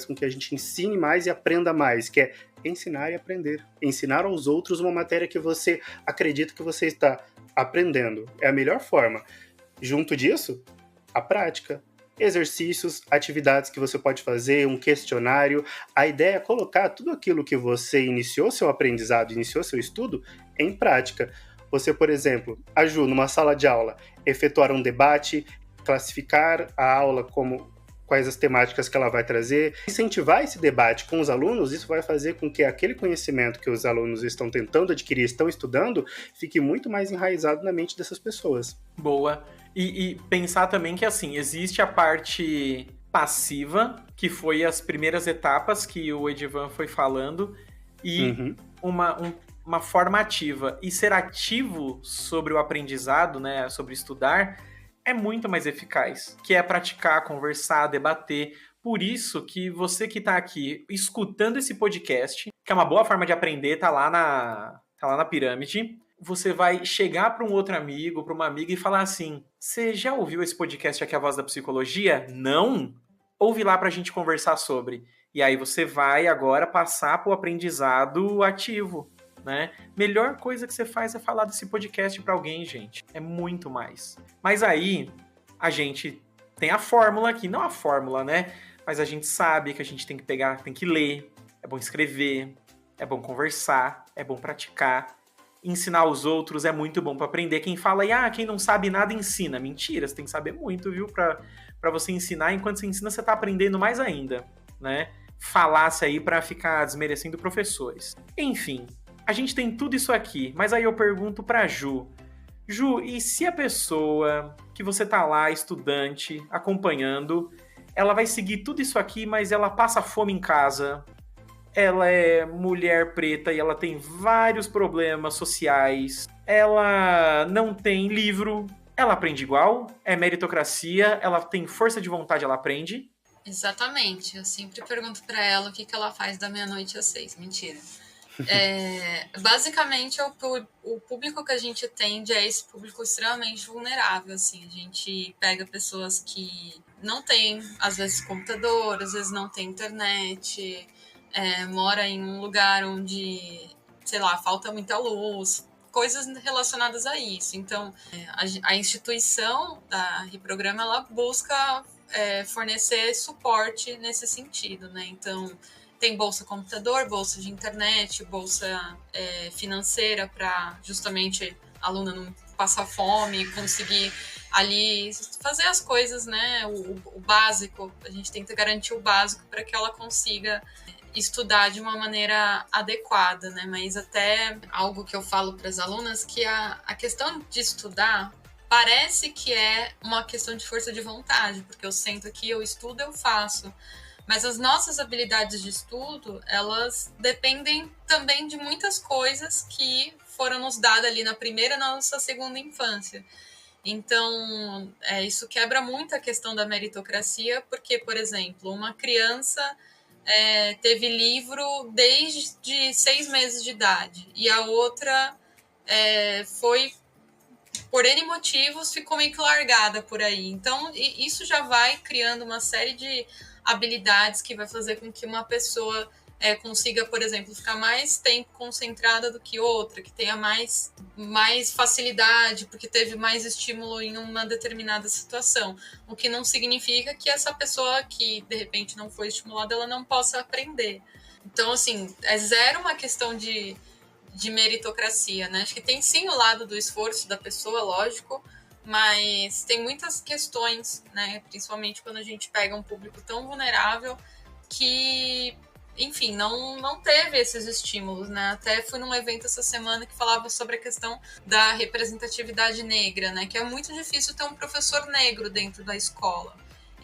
Speaker 2: com que a gente ensine mais e aprenda mais, que é ensinar e aprender. Ensinar aos outros uma matéria que você acredita que você está aprendendo. É a melhor forma. Junto disso, a prática. Exercícios, atividades que você pode fazer, um questionário. A ideia é colocar tudo aquilo que você iniciou seu aprendizado, iniciou seu estudo, em prática. Você, por exemplo, Ju, numa sala de aula, efetuar um debate, classificar a aula como quais as temáticas que ela vai trazer. Incentivar esse debate com os alunos, isso vai fazer com que aquele conhecimento que os alunos estão tentando adquirir, estão estudando, fique muito mais enraizado na mente dessas pessoas.
Speaker 1: Boa. E pensar também que, assim, existe a parte passiva, que foi as primeiras etapas que o Edivan foi falando, e uma forma ativa. E ser ativo sobre o aprendizado, né, sobre estudar, é muito mais eficaz, que é praticar, conversar, debater. Por isso que você que está aqui escutando esse podcast, que é uma boa forma de aprender, tá lá na pirâmide, você vai chegar para um outro amigo, para uma amiga e falar assim: você já ouviu esse podcast aqui, A Voz da Psicologia? Não? Ouve lá para a gente conversar sobre. E aí você vai agora passar para o aprendizado ativo, né? Melhor coisa que você faz é falar desse podcast para alguém, gente. É muito mais. Mas aí a gente tem a fórmula aqui, não a fórmula, né? Mas a gente sabe que a gente tem que pegar, tem que ler, é bom escrever, é bom conversar, é bom praticar. Ensinar os outros é muito bom para aprender. Quem fala aí, quem não sabe nada ensina. Mentira, você tem que saber muito, viu? Para você ensinar. Enquanto você ensina, você tá aprendendo mais ainda, né? Falácia aí para ficar desmerecendo professores. Enfim, a gente tem tudo isso aqui, mas aí eu pergunto pra Ju. Ju, e se a pessoa que você tá lá, estudante, acompanhando, ela vai seguir tudo isso aqui, mas ela passa fome em casa, ela é mulher preta e ela tem vários problemas sociais, ela não tem livro, ela aprende igual? É meritocracia? Ela tem força de vontade, ela aprende?
Speaker 3: Exatamente. Eu sempre pergunto pra ela o que ela faz da meia-noite às 6. Mentira. Basicamente, o público que a gente atende é esse público extremamente vulnerável. Assim. A gente pega pessoas que não têm, às vezes, computador, às vezes não tem internet, mora em um lugar onde, sei lá, falta muita luz, coisas relacionadas a isso. Então, a instituição da Reprograma, ela busca fornecer suporte nesse sentido, né? Então, tem bolsa computador, bolsa de internet, bolsa financeira para justamente a aluna não passar fome, conseguir ali fazer as coisas, né? O básico, a gente tenta garantir o básico para que ela consiga estudar de uma maneira adequada, né? Mas até algo que eu falo para as alunas, que a questão de estudar parece que é uma questão de força de vontade, porque eu sento aqui, eu estudo, eu faço. Mas as nossas habilidades de estudo, elas dependem também de muitas coisas que foram nos dadas ali na primeira e na nossa segunda infância. Então, isso quebra muito a questão da meritocracia, porque, por exemplo, uma criança teve livro desde 6 meses de idade, e a outra foi, por N motivos, ficou meio que largada por aí. Então, isso já vai criando uma série de habilidades que vai fazer com que uma pessoa consiga, por exemplo, ficar mais tempo concentrada do que outra, que tenha mais facilidade, porque teve mais estímulo em uma determinada situação. O que não significa que essa pessoa que, de repente, não foi estimulada, ela não possa aprender. Então, assim, é zero uma questão de meritocracia, né? Acho que tem sim o lado do esforço da pessoa, lógico, mas tem muitas questões, né? Principalmente quando a gente pega um público tão vulnerável que, enfim, não teve esses estímulos, né? Até fui num evento essa semana que falava sobre a questão da representatividade negra, né? Que é muito difícil ter um professor negro dentro da escola.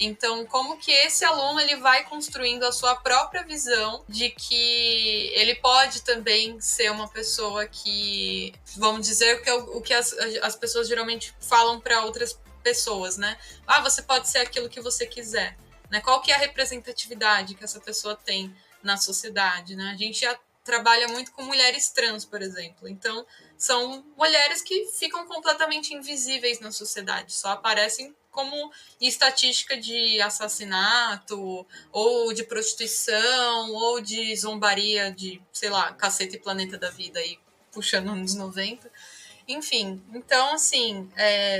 Speaker 3: Então, como que esse aluno ele vai construindo a sua própria visão de que ele pode também ser uma pessoa que, vamos dizer, o que as pessoas geralmente falam para outras pessoas, né? Você pode ser aquilo que você quiser, né? Qual que é a representatividade que essa pessoa tem na sociedade, né? A gente já trabalha muito com mulheres trans, por exemplo. Então, são mulheres que ficam completamente invisíveis na sociedade, só aparecem como estatística de assassinato, ou de prostituição, ou de zombaria de, sei lá, Caceta e Planeta da Vida, aí, puxando anos 90. Enfim, então, assim,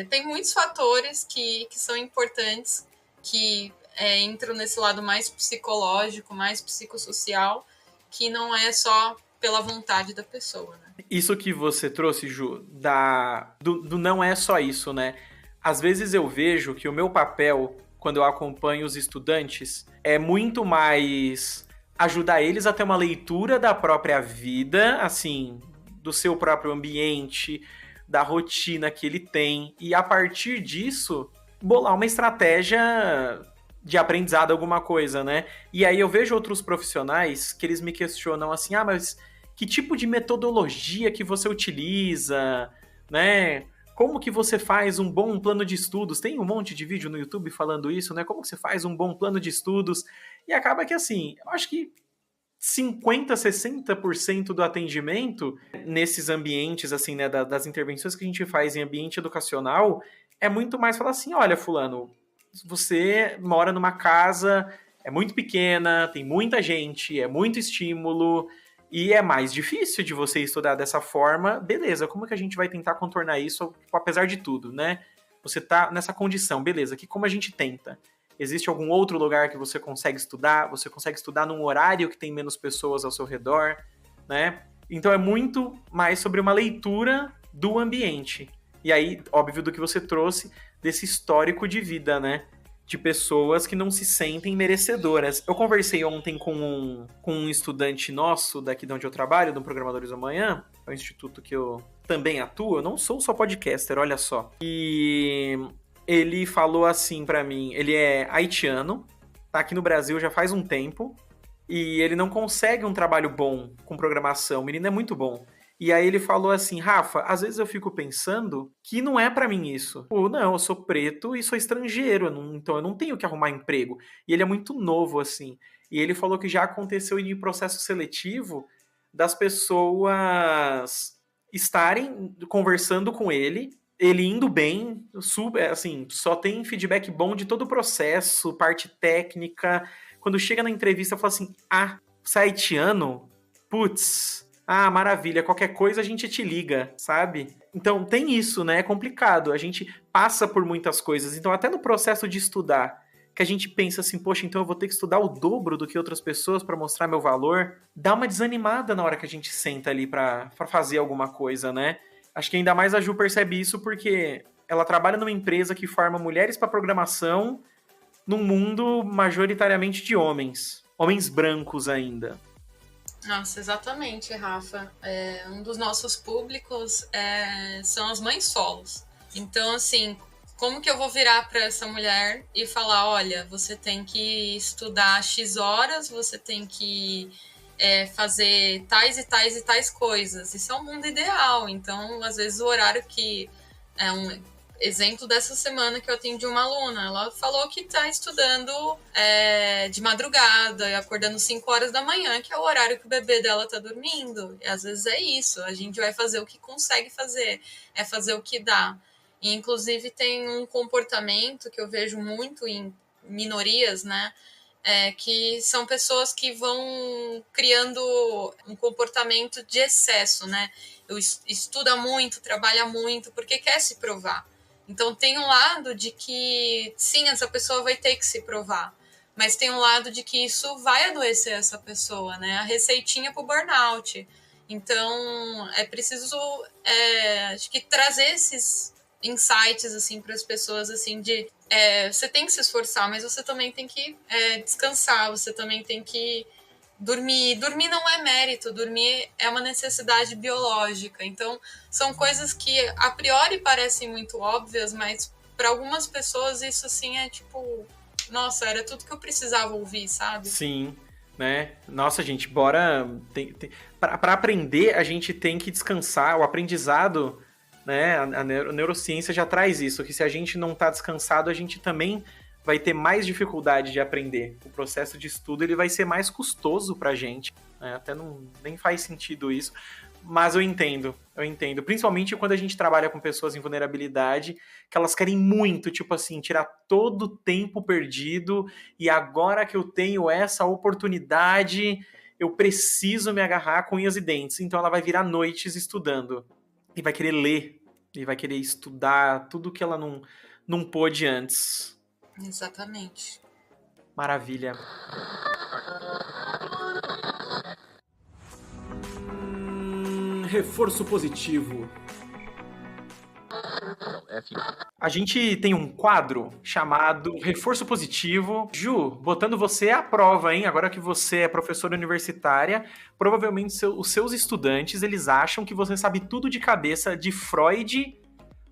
Speaker 3: tem muitos fatores que são importantes, que entram nesse lado mais psicológico, mais psicossocial, que não é só pela vontade da pessoa, né?
Speaker 1: Isso que você trouxe, Ju, do não é só isso, né? Às vezes eu vejo que o meu papel quando eu acompanho os estudantes, é muito mais ajudar eles a ter uma leitura da própria vida, assim, do seu próprio ambiente, da rotina que ele tem, e a partir disso, bolar uma estratégia de aprendizado, alguma coisa, né? E aí eu vejo outros profissionais que eles me questionam assim, mas que tipo de metodologia que você utiliza, né? Como que você faz um bom plano de estudos? Tem um monte de vídeo no YouTube falando isso, né? Como que você faz um bom plano de estudos? E acaba que assim, eu acho que 50, 60% do atendimento nesses ambientes, assim, né, das intervenções que a gente faz em ambiente educacional, é muito mais falar assim, olha, fulano, você mora numa casa, é muito pequena, tem muita gente, é muito estímulo, e é mais difícil de você estudar dessa forma. Beleza, como que a gente vai tentar contornar isso, apesar de tudo, né? Você tá nessa condição, beleza, que como a gente tenta? Existe algum outro lugar que você consegue estudar? Você consegue estudar num horário que tem menos pessoas ao seu redor, né? Então é muito mais sobre uma leitura do ambiente. E aí, óbvio do que você trouxe, desse histórico de vida, né? De pessoas que não se sentem merecedoras. Eu conversei ontem com um estudante nosso daqui de onde eu trabalho, do Programadores do Amanhã, é um instituto que eu também atuo, eu não sou só podcaster, olha só. E ele falou assim pra mim, ele é haitiano, tá aqui no Brasil já faz um tempo, e ele não consegue um trabalho bom com programação, o menino é muito bom. E aí ele falou assim, Rafa, às vezes eu fico pensando que não é pra mim isso. Pô, não, eu sou preto e sou estrangeiro, então eu não tenho que arrumar emprego. E ele é muito novo, assim. E ele falou que já aconteceu em processo seletivo das pessoas estarem conversando com ele indo bem, assim, só tem feedback bom de todo o processo, parte técnica. Quando chega na entrevista, fala assim, você é haitiano? Putz... maravilha, qualquer coisa a gente te liga, sabe? Então tem isso, né? É complicado, a gente passa por muitas coisas. Então até no processo de estudar, que a gente pensa assim, poxa, então eu vou ter que estudar o dobro do que outras pessoas para mostrar meu valor, dá uma desanimada na hora que a gente senta ali para fazer alguma coisa, né? Acho que ainda mais a Ju percebe isso porque ela trabalha numa empresa que forma mulheres para programação num mundo majoritariamente de homens brancos ainda.
Speaker 3: Nossa, exatamente, Rafa. Um dos nossos públicos são as mães solos. Então, assim, como que eu vou virar para essa mulher e falar, olha, você tem que estudar X horas, você tem que fazer tais e tais e tais coisas. Isso é um mundo ideal. Então, às vezes, o horário que... Exemplo dessa semana que eu atendi uma aluna, ela falou que está estudando de madrugada, acordando 5 horas da manhã, que é o horário que o bebê dela está dormindo. E às vezes é isso, a gente vai fazer o que consegue fazer, é fazer o que dá. E inclusive tem um comportamento que eu vejo muito em minorias, né? Que são pessoas que vão criando um comportamento de excesso, né? Estuda muito, trabalha muito, porque quer se provar. Então tem um lado de que, sim, essa pessoa vai ter que se provar, mas tem um lado de que isso vai adoecer essa pessoa, né? A receitinha pro burnout. Então é preciso, acho que trazer esses insights assim para as pessoas, assim, de você tem que se esforçar, mas você também tem que descansar, você também tem que dormir. Dormir não é mérito, dormir é uma necessidade biológica. Então, são coisas que a priori parecem muito óbvias, mas para algumas pessoas isso assim é tipo, nossa, era tudo que eu precisava ouvir, sabe?
Speaker 1: Sim, né? Nossa, gente, bora... Para aprender, a gente tem que descansar. O aprendizado, né? A neurociência já traz isso, que se a gente não tá descansado, a gente também vai ter mais dificuldade de aprender. O processo de estudo ele vai ser mais custoso pra gente. Né? Até nem faz sentido isso. Mas eu entendo. Principalmente quando a gente trabalha com pessoas em vulnerabilidade, que elas querem muito, tipo assim, tirar todo o tempo perdido e agora que eu tenho essa oportunidade, eu preciso me agarrar com unhas e dentes. Então ela vai virar noites estudando. E vai querer ler. E vai querer estudar tudo que ela não pôde antes.
Speaker 3: Exatamente.
Speaker 1: Maravilha.
Speaker 4: Reforço positivo.
Speaker 1: A gente tem um quadro chamado Reforço Positivo. Ju, botando você à prova, hein? Agora que você é professora universitária, provavelmente os seus estudantes, eles acham que você sabe tudo de cabeça de Freud,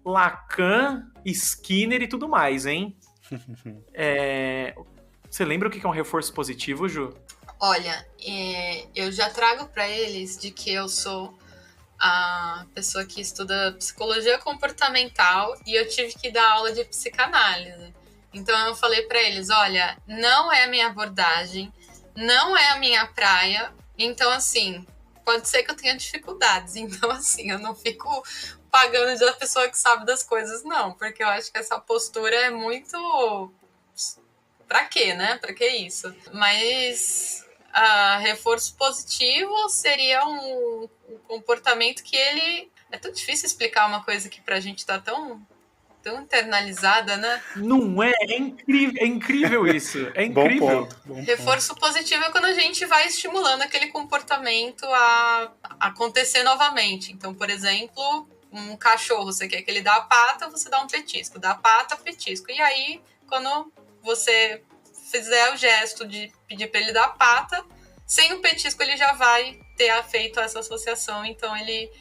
Speaker 1: Lacan, Skinner e tudo mais, hein? Você lembra o que é um reforço positivo, Ju?
Speaker 3: Olha, eu já trago para eles de que eu sou a pessoa que estuda psicologia comportamental e eu tive que dar aula de psicanálise. Então eu falei para eles, olha, não é a minha abordagem, não é a minha praia, então assim, pode ser que eu tenha dificuldades, então assim, eu não fico pagando de uma pessoa que sabe das coisas, não, porque eu acho que essa postura é muito... Pra quê, né? Pra que isso? Mas... reforço positivo seria um comportamento que ele... É tão difícil explicar uma coisa que pra gente tá tão internalizada, né?
Speaker 1: Não é? É incrível isso. É incrível.
Speaker 2: Bom ponto.
Speaker 3: Reforço positivo é quando a gente vai estimulando aquele comportamento a acontecer novamente. Então, por exemplo, um cachorro, você quer que ele dá a pata, você dá um petisco. Dá a pata, petisco. E aí, quando você fizer o gesto de pedir para ele dar a pata, sem o petisco ele já vai ter feito essa associação. Então ele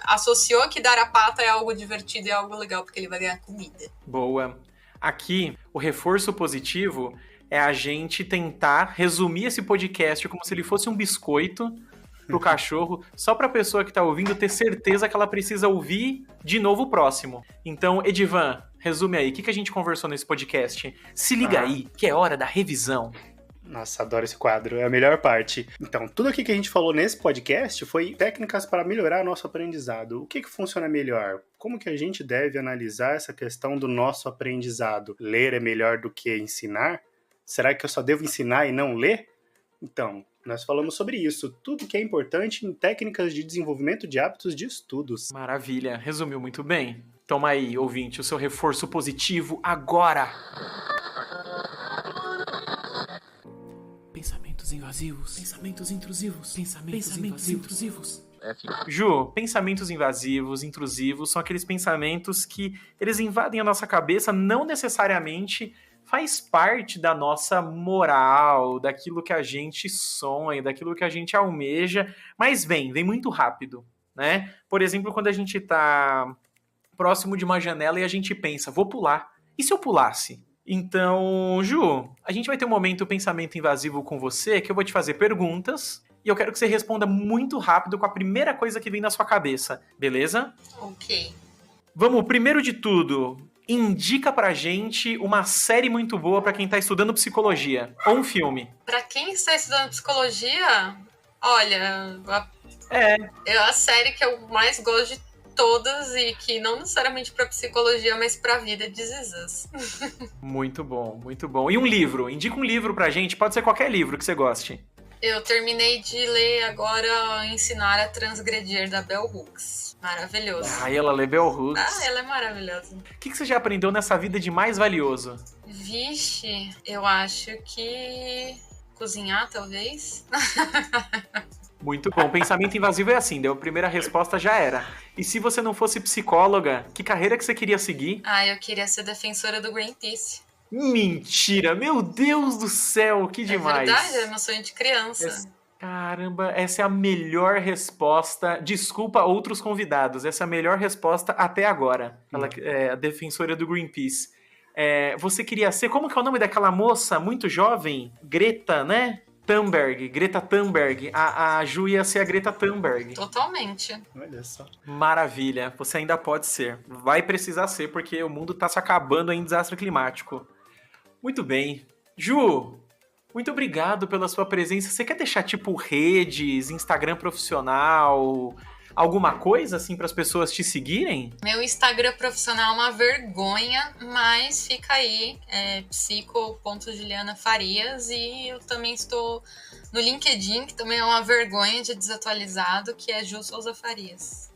Speaker 3: associou que dar a pata é algo divertido e é algo legal, porque ele vai ganhar comida.
Speaker 1: Boa. Aqui, o reforço positivo é a gente tentar resumir esse podcast como se ele fosse um biscoito pro cachorro, só pra pessoa que tá ouvindo ter certeza que ela precisa ouvir de novo o próximo. Então, Edivan, resume aí, o que a gente conversou nesse podcast? Se liga aí, que é hora da revisão.
Speaker 2: Nossa, adoro esse quadro, é a melhor parte. Então, tudo aqui que a gente falou nesse podcast foi técnicas para melhorar nosso aprendizado. O que funciona melhor? Como que a gente deve analisar essa questão do nosso aprendizado? Ler é melhor do que ensinar? Será que eu só devo ensinar e não ler? Então, nós falamos sobre isso, tudo que é importante em técnicas de desenvolvimento de hábitos de estudos.
Speaker 1: Maravilha, resumiu muito bem. Toma aí, ouvinte, o seu reforço positivo agora.
Speaker 4: Pensamentos invasivos, pensamentos intrusivos, pensamentos intrusivos.
Speaker 1: Ju, pensamentos invasivos, intrusivos, são aqueles pensamentos que eles invadem a nossa cabeça, não necessariamente faz parte da nossa moral, daquilo que a gente sonha, daquilo que a gente almeja, mas vem muito rápido, né? Por exemplo, quando a gente tá próximo de uma janela e a gente pensa, vou pular. E se eu pulasse? Então, Ju, a gente vai ter um momento pensamento invasivo com você, que eu vou te fazer perguntas e eu quero que você responda muito rápido com a primeira coisa que vem na sua cabeça, beleza?
Speaker 3: Ok.
Speaker 1: Vamos, primeiro de tudo, indica pra gente uma série muito boa pra quem tá estudando psicologia, ou um filme.
Speaker 3: Pra quem está estudando psicologia, olha, é a série que eu mais gosto de todas e que não necessariamente para psicologia, mas para a vida, This Is Us.
Speaker 1: Muito bom, muito bom. E um livro? Indica um livro pra gente, pode ser qualquer livro que você goste.
Speaker 3: Eu terminei de ler agora Ensinar a Transgredir, da Bell Hooks. Maravilhoso.
Speaker 1: Ela lê Bell Hooks.
Speaker 3: Ela é maravilhosa.
Speaker 1: O que você já aprendeu nessa vida de mais valioso?
Speaker 3: Vixe, eu acho que cozinhar, talvez.
Speaker 1: Muito bom. Pensamento invasivo é assim, deu a primeira resposta, já era. E se você não fosse psicóloga, que carreira que você queria seguir?
Speaker 3: Eu queria ser defensora do Greenpeace.
Speaker 1: Mentira! Meu Deus do céu, que demais!
Speaker 3: É verdade, é meu sonho de criança.
Speaker 1: Caramba, essa é a melhor resposta. Desculpa outros convidados, essa é a melhor resposta até agora. Ela é a defensora do Greenpeace. Você queria ser... Como que é o nome daquela moça muito jovem? Greta, né? Greta Thunberg. A Ju ia ser a Greta Thunberg.
Speaker 3: Totalmente.
Speaker 2: Olha só.
Speaker 1: Maravilha. Você ainda pode ser. Vai precisar ser, porque o mundo tá se acabando em desastre climático. Muito bem. Ju, muito obrigado pela sua presença. Você quer deixar, tipo, redes, Instagram profissional, alguma coisa, assim, para as pessoas te seguirem?
Speaker 3: Meu Instagram profissional é uma vergonha, mas fica aí, psico.julianafarias, e eu também estou no LinkedIn, que também é uma vergonha de desatualizado, que é Ju Souza Farias.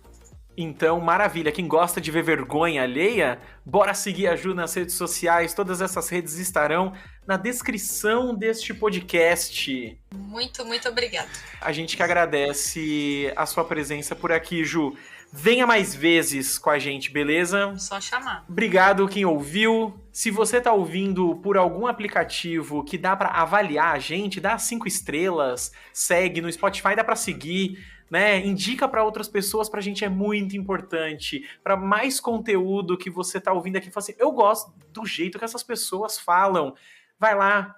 Speaker 1: Então, maravilha. Quem gosta de ver vergonha alheia, bora seguir a Ju nas redes sociais. Todas essas redes estarão na descrição deste podcast.
Speaker 3: Muito, muito obrigada.
Speaker 1: A gente que agradece a sua presença por aqui, Ju. Venha mais vezes com a gente, beleza?
Speaker 3: Só chamar.
Speaker 1: Obrigado quem ouviu. Se você tá ouvindo por algum aplicativo que dá pra avaliar a gente, dá 5 estrelas, segue no Spotify, dá pra seguir, né? Indica pra outras pessoas, pra gente é muito importante. Pra mais conteúdo que você tá ouvindo aqui, fala assim, eu gosto do jeito que essas pessoas falam. Vai lá,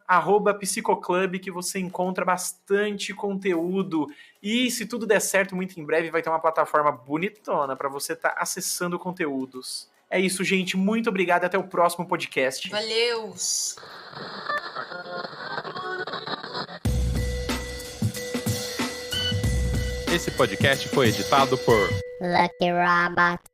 Speaker 1: @psicoclub, que você encontra bastante conteúdo. E se tudo der certo, muito em breve vai ter uma plataforma bonitona para você estar acessando conteúdos. É isso, gente. Muito obrigado. Até o próximo podcast.
Speaker 3: Valeu!
Speaker 5: Esse podcast foi editado por
Speaker 6: Lucky Robot.